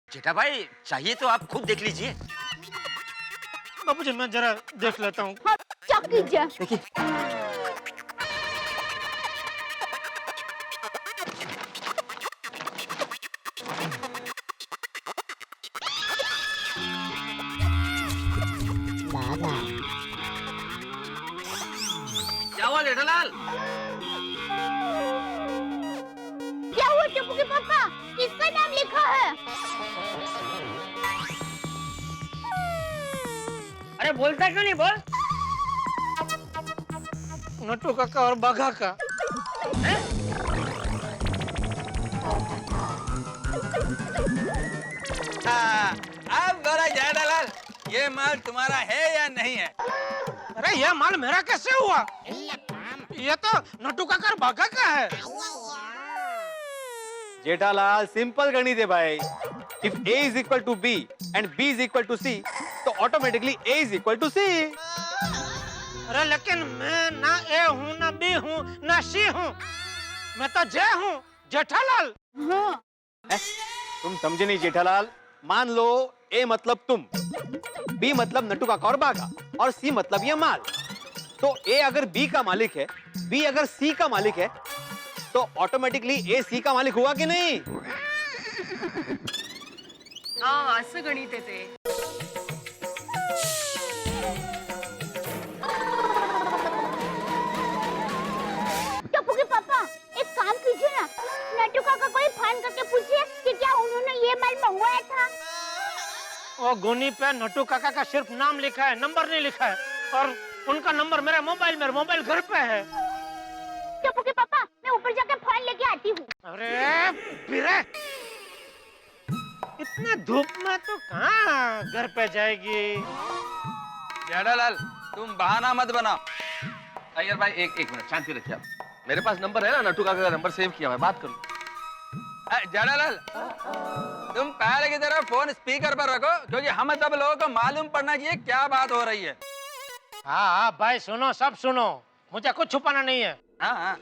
जेठा भाई चाहिए तो आप खुद देख लीजिए। बाबूजी मैं जरा देख लेता हूँ। देखिए क्या हुआ जेठालाल? क्या हुआ टप्पू के पापा? किसका नाम लिखा है? अरे बोलता क्यों नहीं? बोल। नटू काका और बाघा का। अब बोला जेठालाल ये माल तुम्हारा है या नहीं है? अरे ये माल मेरा कैसे हुआ? ये तो नटू काका और बाघा का है। जेठालाल सिंपल गणित है भाई। If A is equal to B and B is equal to C, तो automatically A is equal to C। अरे लेकिन मैं ना ए हूँ ना बी हूँ ना सी हूँ, मैं तो जे हूँ, जेठालाल। तुम समझे नहीं जेठालाल। मान लो ए मतलब तुम, बी मतलब नट्टू काका और बागा, और सी मतलब ये माल। तो ए अगर बी का मालिक है, बी अगर सी का मालिक है, तो ऑटोमेटिकली ए सी का मालिक हुआ कि नहीं? हाँ, असं गणित आहे ते. टप्पू के पापा, एक काम कीजिए ना, नट्टू काका को ही फोन करके पूछिए कि क्या उन्होंने ये माल मंगवाया था। वो गोनी पे नट्टू काका का सिर्फ नाम लिखा है, नंबर नहीं लिखा है, और उनका नंबर मेरे मोबाइल घर पे है। टप्पू के पापा, मैं ऊपर जाके फोन लेके आती हूँ। अरे फिरे, इतने धूप में तो कहाँ घर पे जाएगी? जेठालाल तुम बहाना मत बनाओ। अय्यर भाई एक मिनट शांति रखिए आप। मेरे पास नंबर है ना, नट्टू काका का नंबर सेव किया हुआ है, बात करो। जेठालाल तुम पहले की तरह फोन स्पीकर पर रखो, क्योंकि हम सब लोगों को मालूम पड़ना चाहिए क्या बात हो रही है। हाँ भाई सुनो, सब सुनो, मुझे कुछ छुपाना नहीं है। हाँ।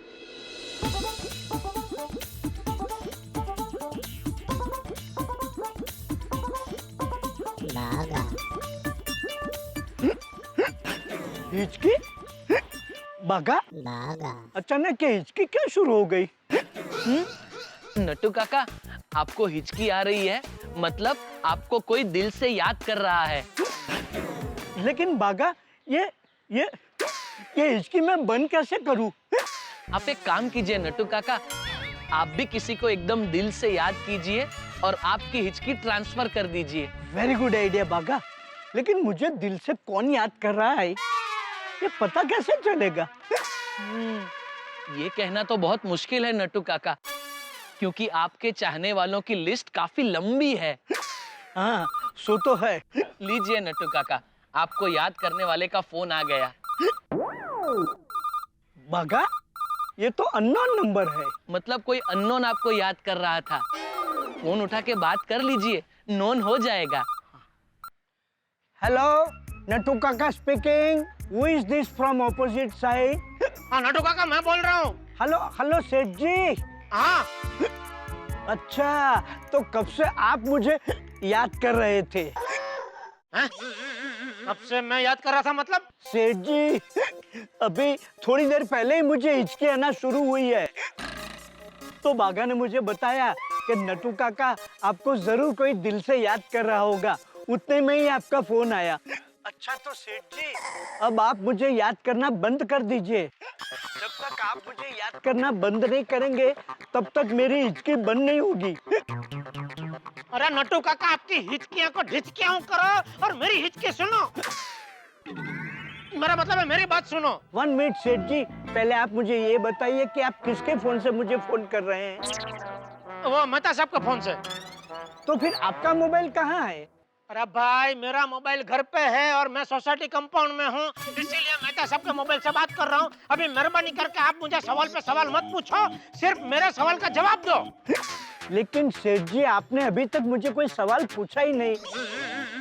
हिचकी? बागा? अचानक क्या हिचकी क्या शुरू हो गई? नट्टू काका, आपको हिचकी आ रही है, मतलब आपको कोई दिल से याद कर रहा है। लेकिन बागा, ये हिचकी मैं बंद कैसे करूं? आप एक काम कीजिए नट्टू काका, आप भी किसी को एकदम दिल से याद कीजिए और आपकी हिचकी ट्रांसफर कर दीजिए। वेरी गुड आइडिया बागा, लेकिन मुझे दिल से कौन याद कर रहा है ये पता कैसे चलेगा? ये कहना तो बहुत मुश्किल है नट्टू काका, क्योंकि आपके चाहने वालों की लिस्ट काफी लंबी है। हाँ, सो तो है। लीजिए नट्टू काका, आपको याद करने वाले का फोन आ गया। बागा, ये तो अननोन नंबर है। मतलब कोई अननोन आपको याद कर रहा था। फोन उठा के बात कर लीजिए, नोन हो जाएगा। हेलो, नट्टू काका speaking. Who is this from opposite side? हाँ नट्टू काका, मैं बोल रहा हूँ। हेलो सेठ जी। हाँ। अच्छा, तो कब से आप मुझे याद कर रहे थे? कब से मैं याद कर रहा था मतलब? सेठ जी, अभी थोड़ी देर पहले ही मुझे हिचकी आना शुरू हुई है। तो बागा ने मुझे बताया कि नट्टू काका आपको जरूर कोई दिल से याद कर रहा होगा, उतने में ही आपका फोन आया। अच्छा तो सेठ जी, अब आप मुझे याद करना बंद कर दीजिए। जब तक आप मुझे याद करना बंद नहीं करेंगे, तब तक मेरी हिचकी बंद नहीं होगी। अरे नट्टू काका, आपकी हिचकियां को ढिचकियां करो और मेरी हिचकी सुनो। मेरा मतलब है मेरी बात सुनो। 1 मिनट सेठ जी, पहले आप मुझे ये बताइए कि आप किसके फोन से मुझे फोन कर रहे हैं? वो मेहता साहब के फोन से। तो फिर आपका मोबाइल कहाँ है? अरे भाई, मेरा मोबाइल घर पे है और मैं सोसाइटी कंपाउंड में हूँ, इसीलिए मेहता साहब के मोबाइल से बात कर रहा हूँ। अभी मेहरबानी करके आप मुझे सवाल पे सवाल मत पूछो, सिर्फ मेरे सवाल का जवाब दो। लेकिन सेठ जी, आपने अभी तक मुझे कोई सवाल पूछा ही नहीं,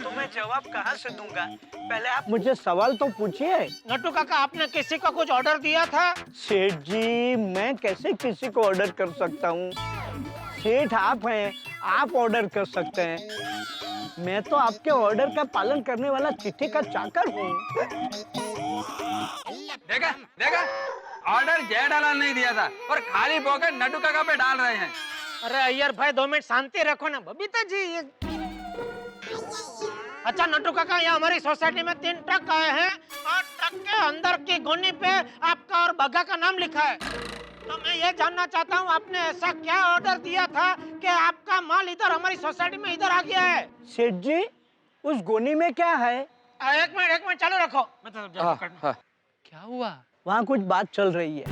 तो मैं जवाब कहाँ से दूंगा? पहले आप मुझे सवाल तो पूछिए। नट्टू काका, आपने किसी को कुछ ऑर्डर दिया था? सेठ जी, मैं कैसे किसी को ऑर्डर कर सकता हूँ? सेठ आप हैं, आप ऑर्डर कर सकते हैं। मैं तो आपके ऑर्डर का पालन करने वाला चिट्ठी का चाकर हूँ। देखा, ऑर्डर जेठालाल नहीं दिया था और खाली पॉकेट नट्टू काका पे डाल रहे हैं। अरे अय्यर भाई, 2 मिनट शांति रखो ना। बबीता जी, अच्छा नट्टू काका, यहाँ हमारी सोसाइटी में 3 ट्रक आए हैं और ट्रक के अंदर की गोनी पे आपका और बग्गा का नाम लिखा है। तो मैं ये जानना चाहता हूँ, आपने ऐसा क्या ऑर्डर दिया था कि आपका माल इधर हमारी सोसाइटी में इधर आ गया है? सेठ जी, उस गोनी में क्या है? एक मिनट चालू रखो। क्या हुआ? वहाँ कुछ बात चल रही है।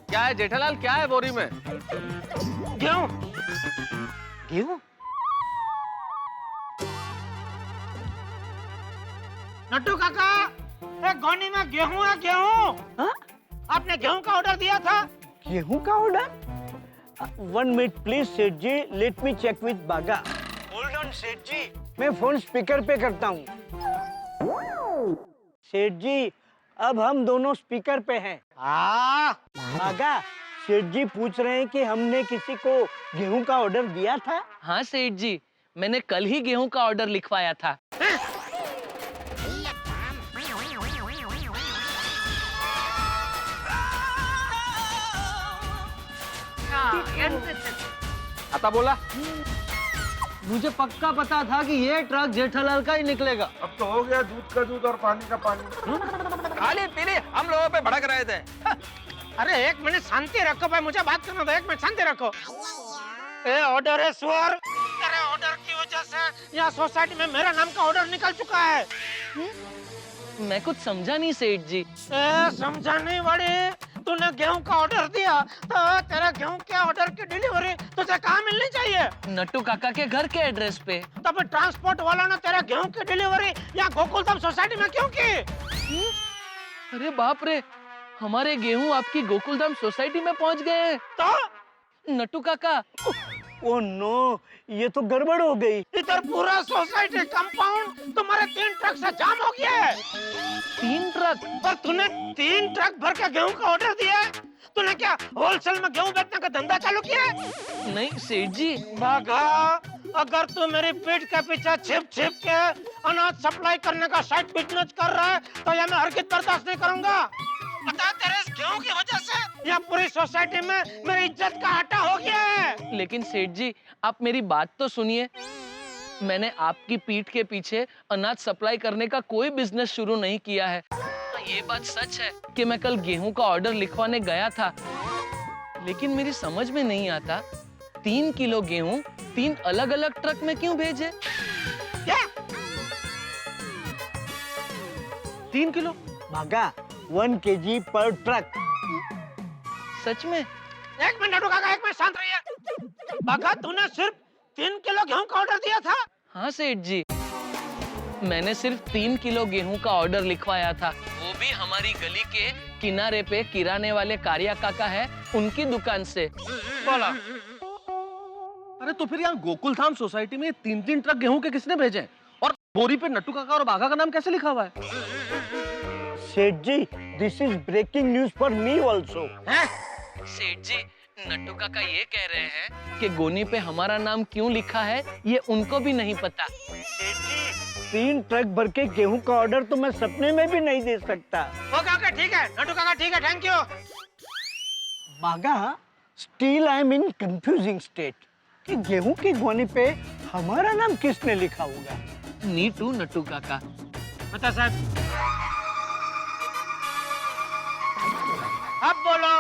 क्या है जेठालाल, क्या है बोरी में? गेहूं। गेहूं? नट्टू काका, एक गोनी में गेहूं है, गेहूं। हाँ? आपने गेहूं का ऑर्डर दिया था? गेहूं का ऑर्डर? 1 मिनट प्लीज सेठ जी, लेट मी चेक विद बागा। होल्ड ऑन सेठ जी, मैं फोन स्पीकर पे करता हूँ। सेठ जी, अब हम दोनों स्पीकर पे हैं। बागा, सेठ जी पूछ रहे हैं कि हमने किसी को गेहूं का ऑर्डर दिया था। हाँ सेठ जी, मैंने कल ही गेहूं का ऑर्डर लिखवाया था। आता बोला। मुझे पक्का पता था कि ये ट्रक जेठालाल का ही निकलेगा। अब तो हो गया दूध का दूध और पानी का पानी। खाली पीली हम लोगों पे भड़क रहे थे। अरे एक मिनट शांति रखो भाई, मुझे बात करना दो। एक मिनट शांति रखो। ये ऑर्डर है स्वर। तेरे ऑर्डर की वजह से यहाँ सोसाइटी में मेरा नाम का ऑर्डर निकल चुका है। मैं कुछ समझा नहीं सेठ जी। समझा नहीं बड़ी, तूने गेहूं का ऑर्डर दिया तो तेरा गेहूं के ऑर्डर की डिलीवरी तुझे कहाँ मिलनी चाहिए? नट्टू काका के घर के एड्रेस पे। तब ट्रांसपोर्ट वालों ने तेरा गेहूं की डिलीवरी यहाँ गोकुलधाम सोसाइटी में क्यों की? अरे बाप रे, हमारे गेहूं आपकी गोकुलधाम सोसाइटी में पहुंच गए हैं। तो नट्टू काका, ओ नो, ये तो गड़बड़ हो गई। इधर पूरा सोसाइटी कंपाउंड तुम्हारे 3 ट्रक से जाम हो गया है। 3 ट्रक? पर तूने 3 ट्रक भर के गेहूं का ऑर्डर दिया है। तूने क्या होलसेल में गेहूं बेचने का धंधा चालू किया है? नहीं सेठ जी। बाघा, अगर तू मेरी पीठ के पीछे छिप छिप के अनाज सप्लाई करने का साइड बिजनेस कर रहा है तो ये मैं हरगिज़ बर्दाश्त नहीं करूंगा। पता है तेरे इस गेहूं की वजह से यहाँ पूरी सोसाइटी में मेरी इज्जत का आटा हो गया है। लेकिन सेठ जी, आप मेरी बात तो सुनिए। मैंने आपकी पीठ के पीछे अनाज सप्लाई करने का कोई बिजनेस शुरू नहीं किया है। ये बात सच है कि मैं कल गेहूं का ऑर्डर लिखवाने गया था, लेकिन मेरी समझ में नहीं आता 3 किलो गेहूं 3 अलग-अलग ट्रक में क्यों भेजे? क्या? 3 किलो? बागा, 1 kg पर ट्रक। सच में? एक मिनट रुका, एक मिनट शांत रहिए। बागा, तूने सिर्फ 3 किलो गेहूं का ऑर्डर दिया था? हाँ सेठ जी, मैंने सिर्फ 3 किलो गेहूं का ऑर्डर लिखवाया था, वो भी हमारी गली के किनारे पे किराने वाले कारिया काका है, उनकी दुकान से। बोला। अरे तो फिर यहाँ गोकुलधाम सोसाइटी में 3-3 ट्रक गेहूं के किसने भेजे? और बोरी पे नट्टू काका और बाघा का नाम कैसे लिखा हुआ है? Seth ji, this is breaking news for me also. Seth ji, Nattu काका ये कह रहे हैं कि गोनी पे हमारा नाम क्यों लिखा है ये उनको भी नहीं पता। सेठ जी, 3 ट्रक भर के गेहूं का ऑर्डर तो मैं सपने में भी नहीं दे सकता। ओके ठीक है नट्टू काका, ठीक है, थैंक यू। बागा, still I am in confusing state कि गेहूं की गोनी पे हमारा नाम किसने लिखा होगा। मी टू नट्टू काका। बता साहब, अब बोलो।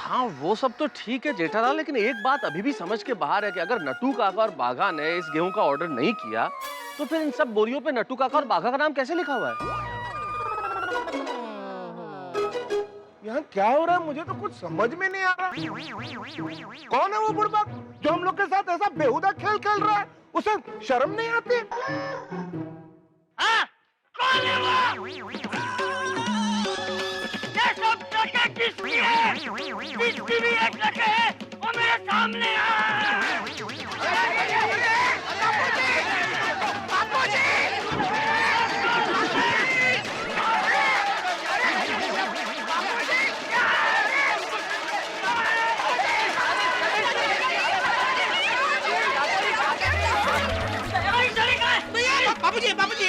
हाँ वो सब तो ठीक है जेठालाल, लेकिन एक बात अभी भी समझ के बाहर है कि अगर नट्टू काका और बाघा ने इस गेहूं का ऑर्डर नहीं किया तो फिर इन सब बोरियों पे नट्टू काका और बाघा का नाम कैसे लिखा हुआ है? यहाँ क्या हो रहा है मुझे तो कुछ समझ में नहीं आ रहा। कौन है वो बुड़बक जो हम लोग के साथ ऐसा बेहुदा खेल खेल रहा है? उसे शर्म नहीं आती? कौन है वो? ये सब ट्रकें किसकी है? किसकी भी एक ट्रक है, वो मेरे सामने आ। बाबूजी, बाबूजी,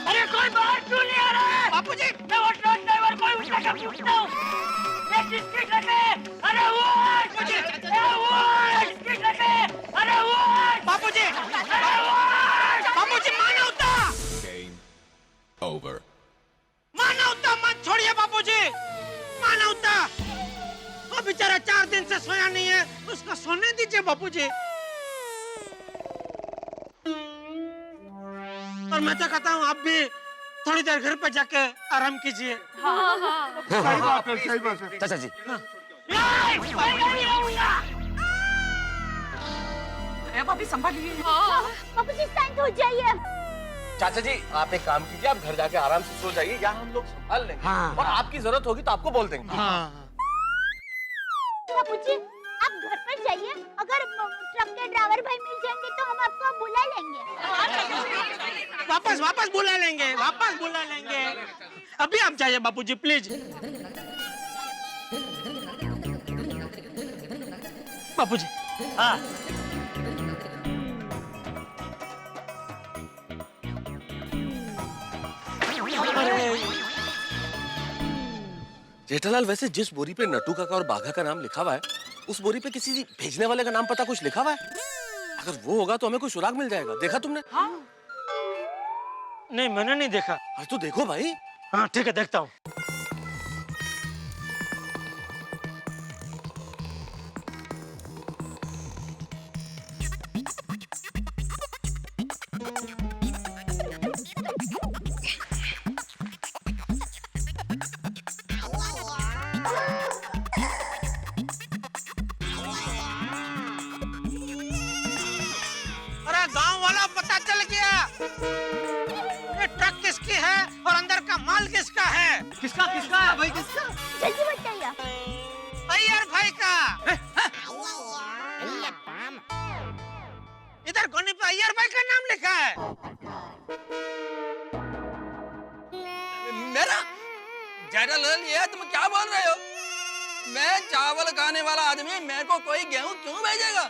अरे कोई बाहर क्यों नहीं आ रहा है? बाबूजी, मैं वो ट्रक ड्राइवर को उठा कर पूछता हूँ। ये किसकी ट्रक है? अरे वो बाबूजी, किसकी ट्रक है? अरे वो बाबूजी, अरे वो बाबूजी, मानवता, मानवता मत छोड़िए बाबूजी, मानवता। वो बेचारा 4 दिन से सोया नहीं है, उसको सोने दीजिए बाबूजी। और मैं तो कहता हूँ आप भी थोड़ी देर घर पे जाके आराम कीजिए। सही बात है, सही बात है। चाचा जी, बाबू जी शांत हो जाइए। चाचा जी आप एक काम कीजिए, आप घर जाके आराम से सो जाइए, यहाँ हम लोग संभाल लेंगे। हाँ। और आपकी जरूरत होगी तो आपको बोल देंगे। बाबूजी, आप घर पर जाइए, अगर ट्रक के ड्राइवर भाई मिल जाएंगे तो हम आपको बुला लेंगे। वापस बुला लेंगे, वापस बुला लेंगे। अभी आप जाइए बापूजी प्लीज। बापूजी। हाँ जेठालाल, वैसे जिस बोरी पे नट्टू काका और बाघा का नाम लिखा हुआ है, उस बोरी पे किसी भेजने वाले का नाम पता कुछ लिखा हुआ है? अगर वो होगा तो हमें कोई सुराग मिल जाएगा। देखा तुमने? हाँ? नहीं, मैंने नहीं देखा। अरे तो देखो भाई। हाँ ठीक है, देखता हूँ। अरे गांव वाला पता चल गया। ये ट्रक किसकी है और अंदर का माल किसका है? किसका भाई, किसका? जल्दी बताइए। अय्यर भाई का। इधर कोने पे अय्यर भाई का नाम लिखा है। मेरा जेठालाल, ये तुम क्या बोल रहे हो? मैं चावल खाने वाला आदमी, मेरे को कोई गेहूं क्यों भेजेगा?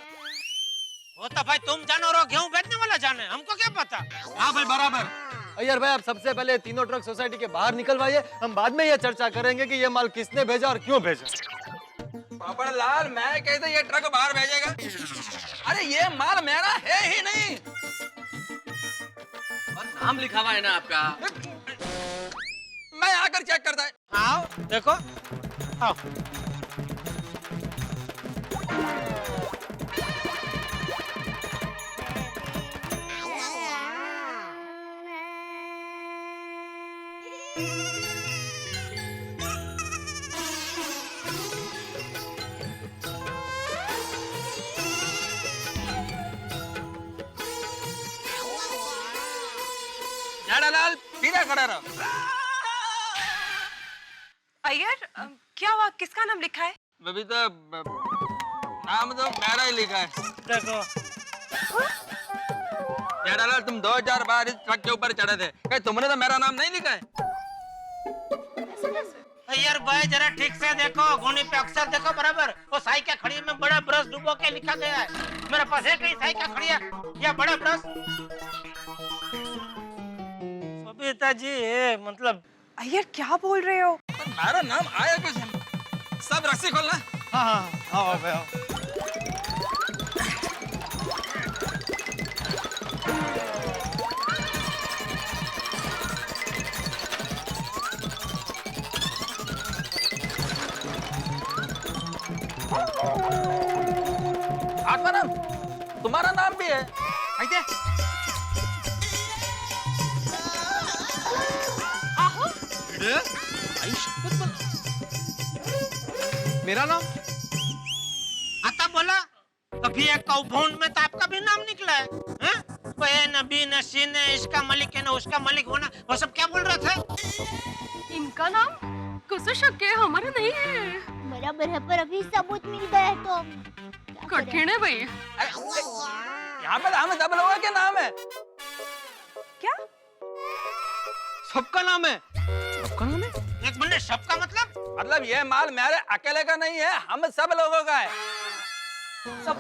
वो तो भाई तुम जानो और गेहूं बेचने वाला जाने, हमको क्या पता। हाँ भाई बराबर। अय्यर भाई, आप सबसे पहले तीनों ट्रक सोसाइटी के बाहर निकलवाइए, हम बाद में ये चर्चा करेंगे कि ये माल किसने भेजा और क्यों भेजा। पापड़ लाल, मैं कैसे ये ट्रक बाहर भेजेगा? अरे ये माल मेरा है ही नहीं। और नाम लिखा हुआ है ना आपका। मैं आकर चेक करता है। आओ देखो, आओ। जेठालाल, सीधा खड़ा रहो। अय्यर, क्या हुआ? किसका नाम लिखा है? बबीता, नाम तो मेरा ही लिखा है। देखो। जेठालाल, तुम 2000 बार इस ट्रक के ऊपर चढ़े थे, क्या तुमने तो मेरा नाम नहीं लिखा है? अय्यर भाई जरा ठीक से देखो, गोनी पे अक्षर देखो बराबर। वो साई क्या खड़ी में बड़ा ब्रश डुबो के लिखा गया है। मेरे पास है कहीं साई क्या खड़ी है या बड़ा ब्रश? बबीता जी, मतलब अय्यर क्या बोल रहे हो? मेरा नाम आया कुछ? सब रस्सी खोलना। हाँ, आओ भाई आओ। आपका नाम, तुम्हारा नाम भी है? आइए। मेरा नाम आता बोला कभी एक काउभोन में तो आपका भी नाम निकला है, हैं? वह नबी नसीन है, इसका मलिक है ना उसका मलिक होना, वो सब क्या बोल रहे थे? इनका नाम कैसे शक है? हमारा नहीं है। बराबर है, पर अभी सबूत मिल गया है तो कठिन है भाई। यहाँ पे हम सब लोगों के नाम है। क्या? सबका नाम है? एक मिनट, सबका मतलब ये माल मेरे अकेले का नहीं है, हम सब लोगों का है। सब।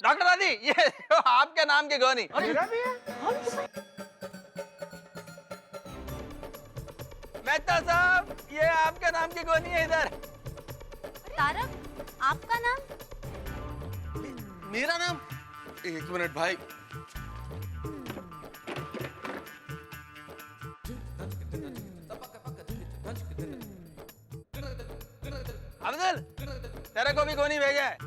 डॉक्टर दादी, ये आपके नाम की गोनी। मेरा भी है। मेहता साहब, ये आपके नाम की गोनी है इधर। तारक, आपका नाम? मेरा नाम? एक मिनट भाई। अब्दुल, तेरे को भी गोनी भेजा है।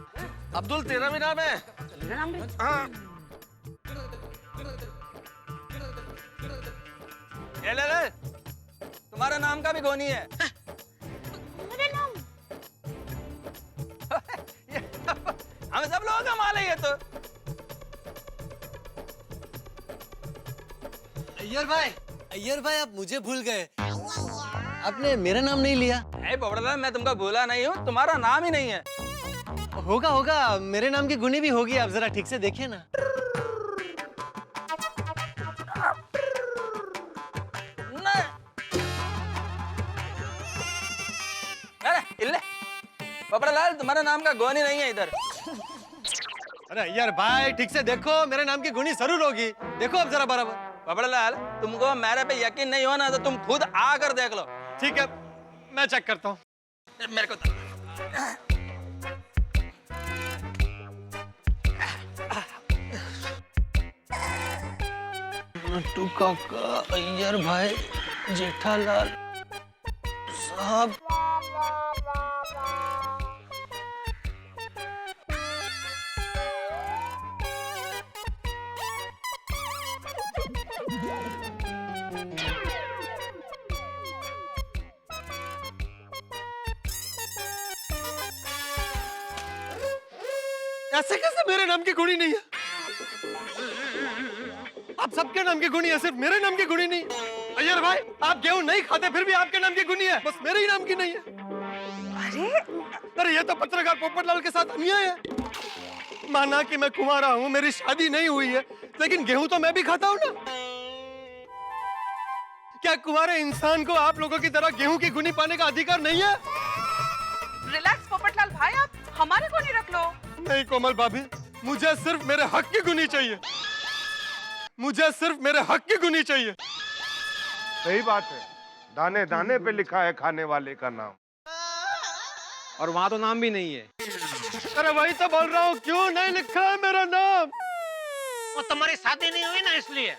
अब्दुल, तेरा भी नाम है? मेरा नाम भी? हाँ। ये ले ले, तुम्हारे नाम का भी गोनी है। मेरा नाम? हम सब लोगों का माल है ये तो। अय्यर भाई आप मुझे भूल गए। आपने मेरा नाम नहीं लिया। ए पोपटलाल, मैं तुमको भूला नहीं हूँ, तुम्हारा नाम ही नहीं है। होगा होगा, मेरे नाम की गुनी भी होगी, आप जरा ठीक से देखिए ना। अरे इल्ले, पोपटलाल तुम्हारा नाम का गोनी नहीं है इधर। अरे अय्यर भाई ठीक से देखो, मेरे नाम की गुनी जरूर होगी, देखो अब जरा बराबर। पोपटलाल, तुमको मेरे पे यकीन नहीं हो ना तो तुम खुद आकर देख लो। ठीक है, मैं चेक करता हूँ। मेरे को नट्टू काका, अय्यर भाई, जेठालाल साहब। ऐसे कैसे मेरे नाम की गुणी नहीं है? आप सबके नाम की गुणी है, सिर्फ मेरे नाम की गुणी नहीं। अय्यर भाई, आप गेहूं नहीं खाते फिर भी आपके नाम की गुणी है, बस मेरे ही नाम की नहीं है। अरे ये तो पत्रकार पोपटलाल के साथ अन्याय है। माना कि मैं कुंवारा हूँ, मेरी शादी नहीं हुई है, लेकिन गेहूं तो मैं भी खाता हूँ ना। क्या कुंवारे इंसान को आप लोगों की तरह गेहूं की गुणी पाने का अधिकार नहीं है? रिलैक्स पोपटलाल भाई, आप हमारे को नहीं रख लो। नहीं कोमल भाभी, मुझे सिर्फ मेरे हक की गुनी चाहिए। मुझे सिर्फ मेरे हक की गुनी चाहिए। सही बात है, दाने दाने पे लिखा है खाने वाले का नाम। और वहाँ तो नाम भी नहीं है। अरे वही तो बोल रहा हूँ, क्यों नहीं लिखा है मेरा नाम? वो तुम्हारी शादी नहीं हुई ना इसलिए।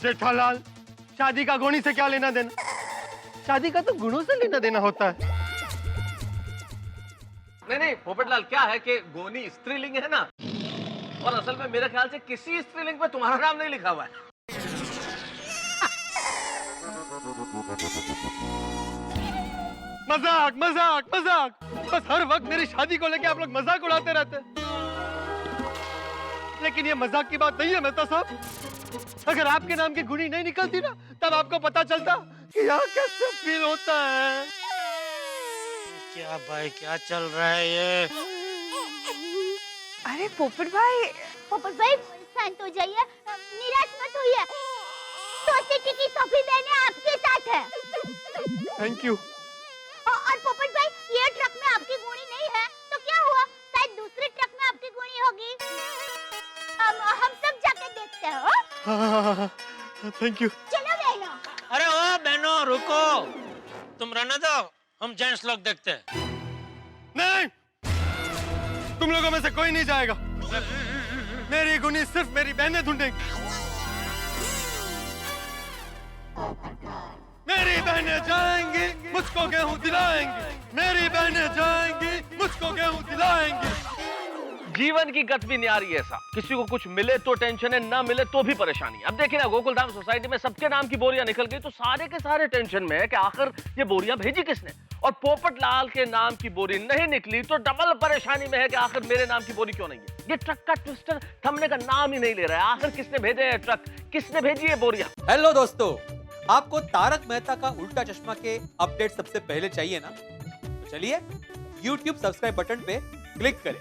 जेठालाल, शादी का गुणी से क्या लेना देना? शादी का तो गुणों से लेना देना होता है। नहीं पोपटलाल, क्या है कि गोनी स्त्रीलिंग है ना, और असल में मेरे ख्याल से किसी स्त्रीलिंग पे तुम्हारा नाम नहीं लिखा हुआ है। मजाक मजाक मजाक, बस हर वक्त मेरी शादी को लेके आप लोग मजाक उड़ाते रहते हैं। लेकिन ये मजाक की बात नहीं है मेहता साहब। अगर आपके नाम की गुणी नहीं निकलती ना, तब आपको पता चलता कि यहाँ कैसे फील होता है। क्या भाई, क्या चल रहा है ये? अरे पोपट भाई शांत हो जाइए, निराश मत होइए। सोचती थी कि सभी बहनें आपके साथ है। Thank you. और पोपट भाई, ये ट्रक में आपकी गुणी नहीं है तो क्या हुआ? शायद दूसरे ट्रक में आपकी गुणी होगी। हम सब जाके देखते हैं। हाँ, थैंक यू। चलो बहनों। अरे ओ बहनों रुको, तुम रहने दो, हम जेंट्स लोग देखते हैं। नहीं, तुम लोगों में से कोई नहीं जाएगा। मेरी गुनी सिर्फ मेरी बहनें ढूंढेंगी। मेरी बहनें जाएंगी, मुझको गेहूं दिलाएंगी। मेरी बहनें जाएंगी, मुझको गेहूं दिलाएंगी। जीवन की गत भी न्यारी है साहब, किसी को कुछ मिले तो टेंशन है, ना मिले तो भी परेशानी। अब देखिए ना, गोकुलधाम सोसाइटी में सबके नाम की बोरियां निकल गई तो सारे के सारे टेंशन में है कि आखिर ये बोरियां भेजी किसने। और पोपटलाल के नाम की बोरी नहीं निकली तो डबल परेशानी में है कि आखिर मेरे नाम की बोरी क्यों नहीं है। ये ट्रक का ट्विस्टर थमने का नाम ही नहीं ले रहा है। आखिर किसने भेजे है ट्रक, किसने भेजी है बोरियां? हेलो दोस्तों, आपको तारक मेहता का उल्टा चश्मा के अपडेट सबसे पहले चाहिए ना, तो चलिए YouTube सब्सक्राइब बटन पे क्लिक करें।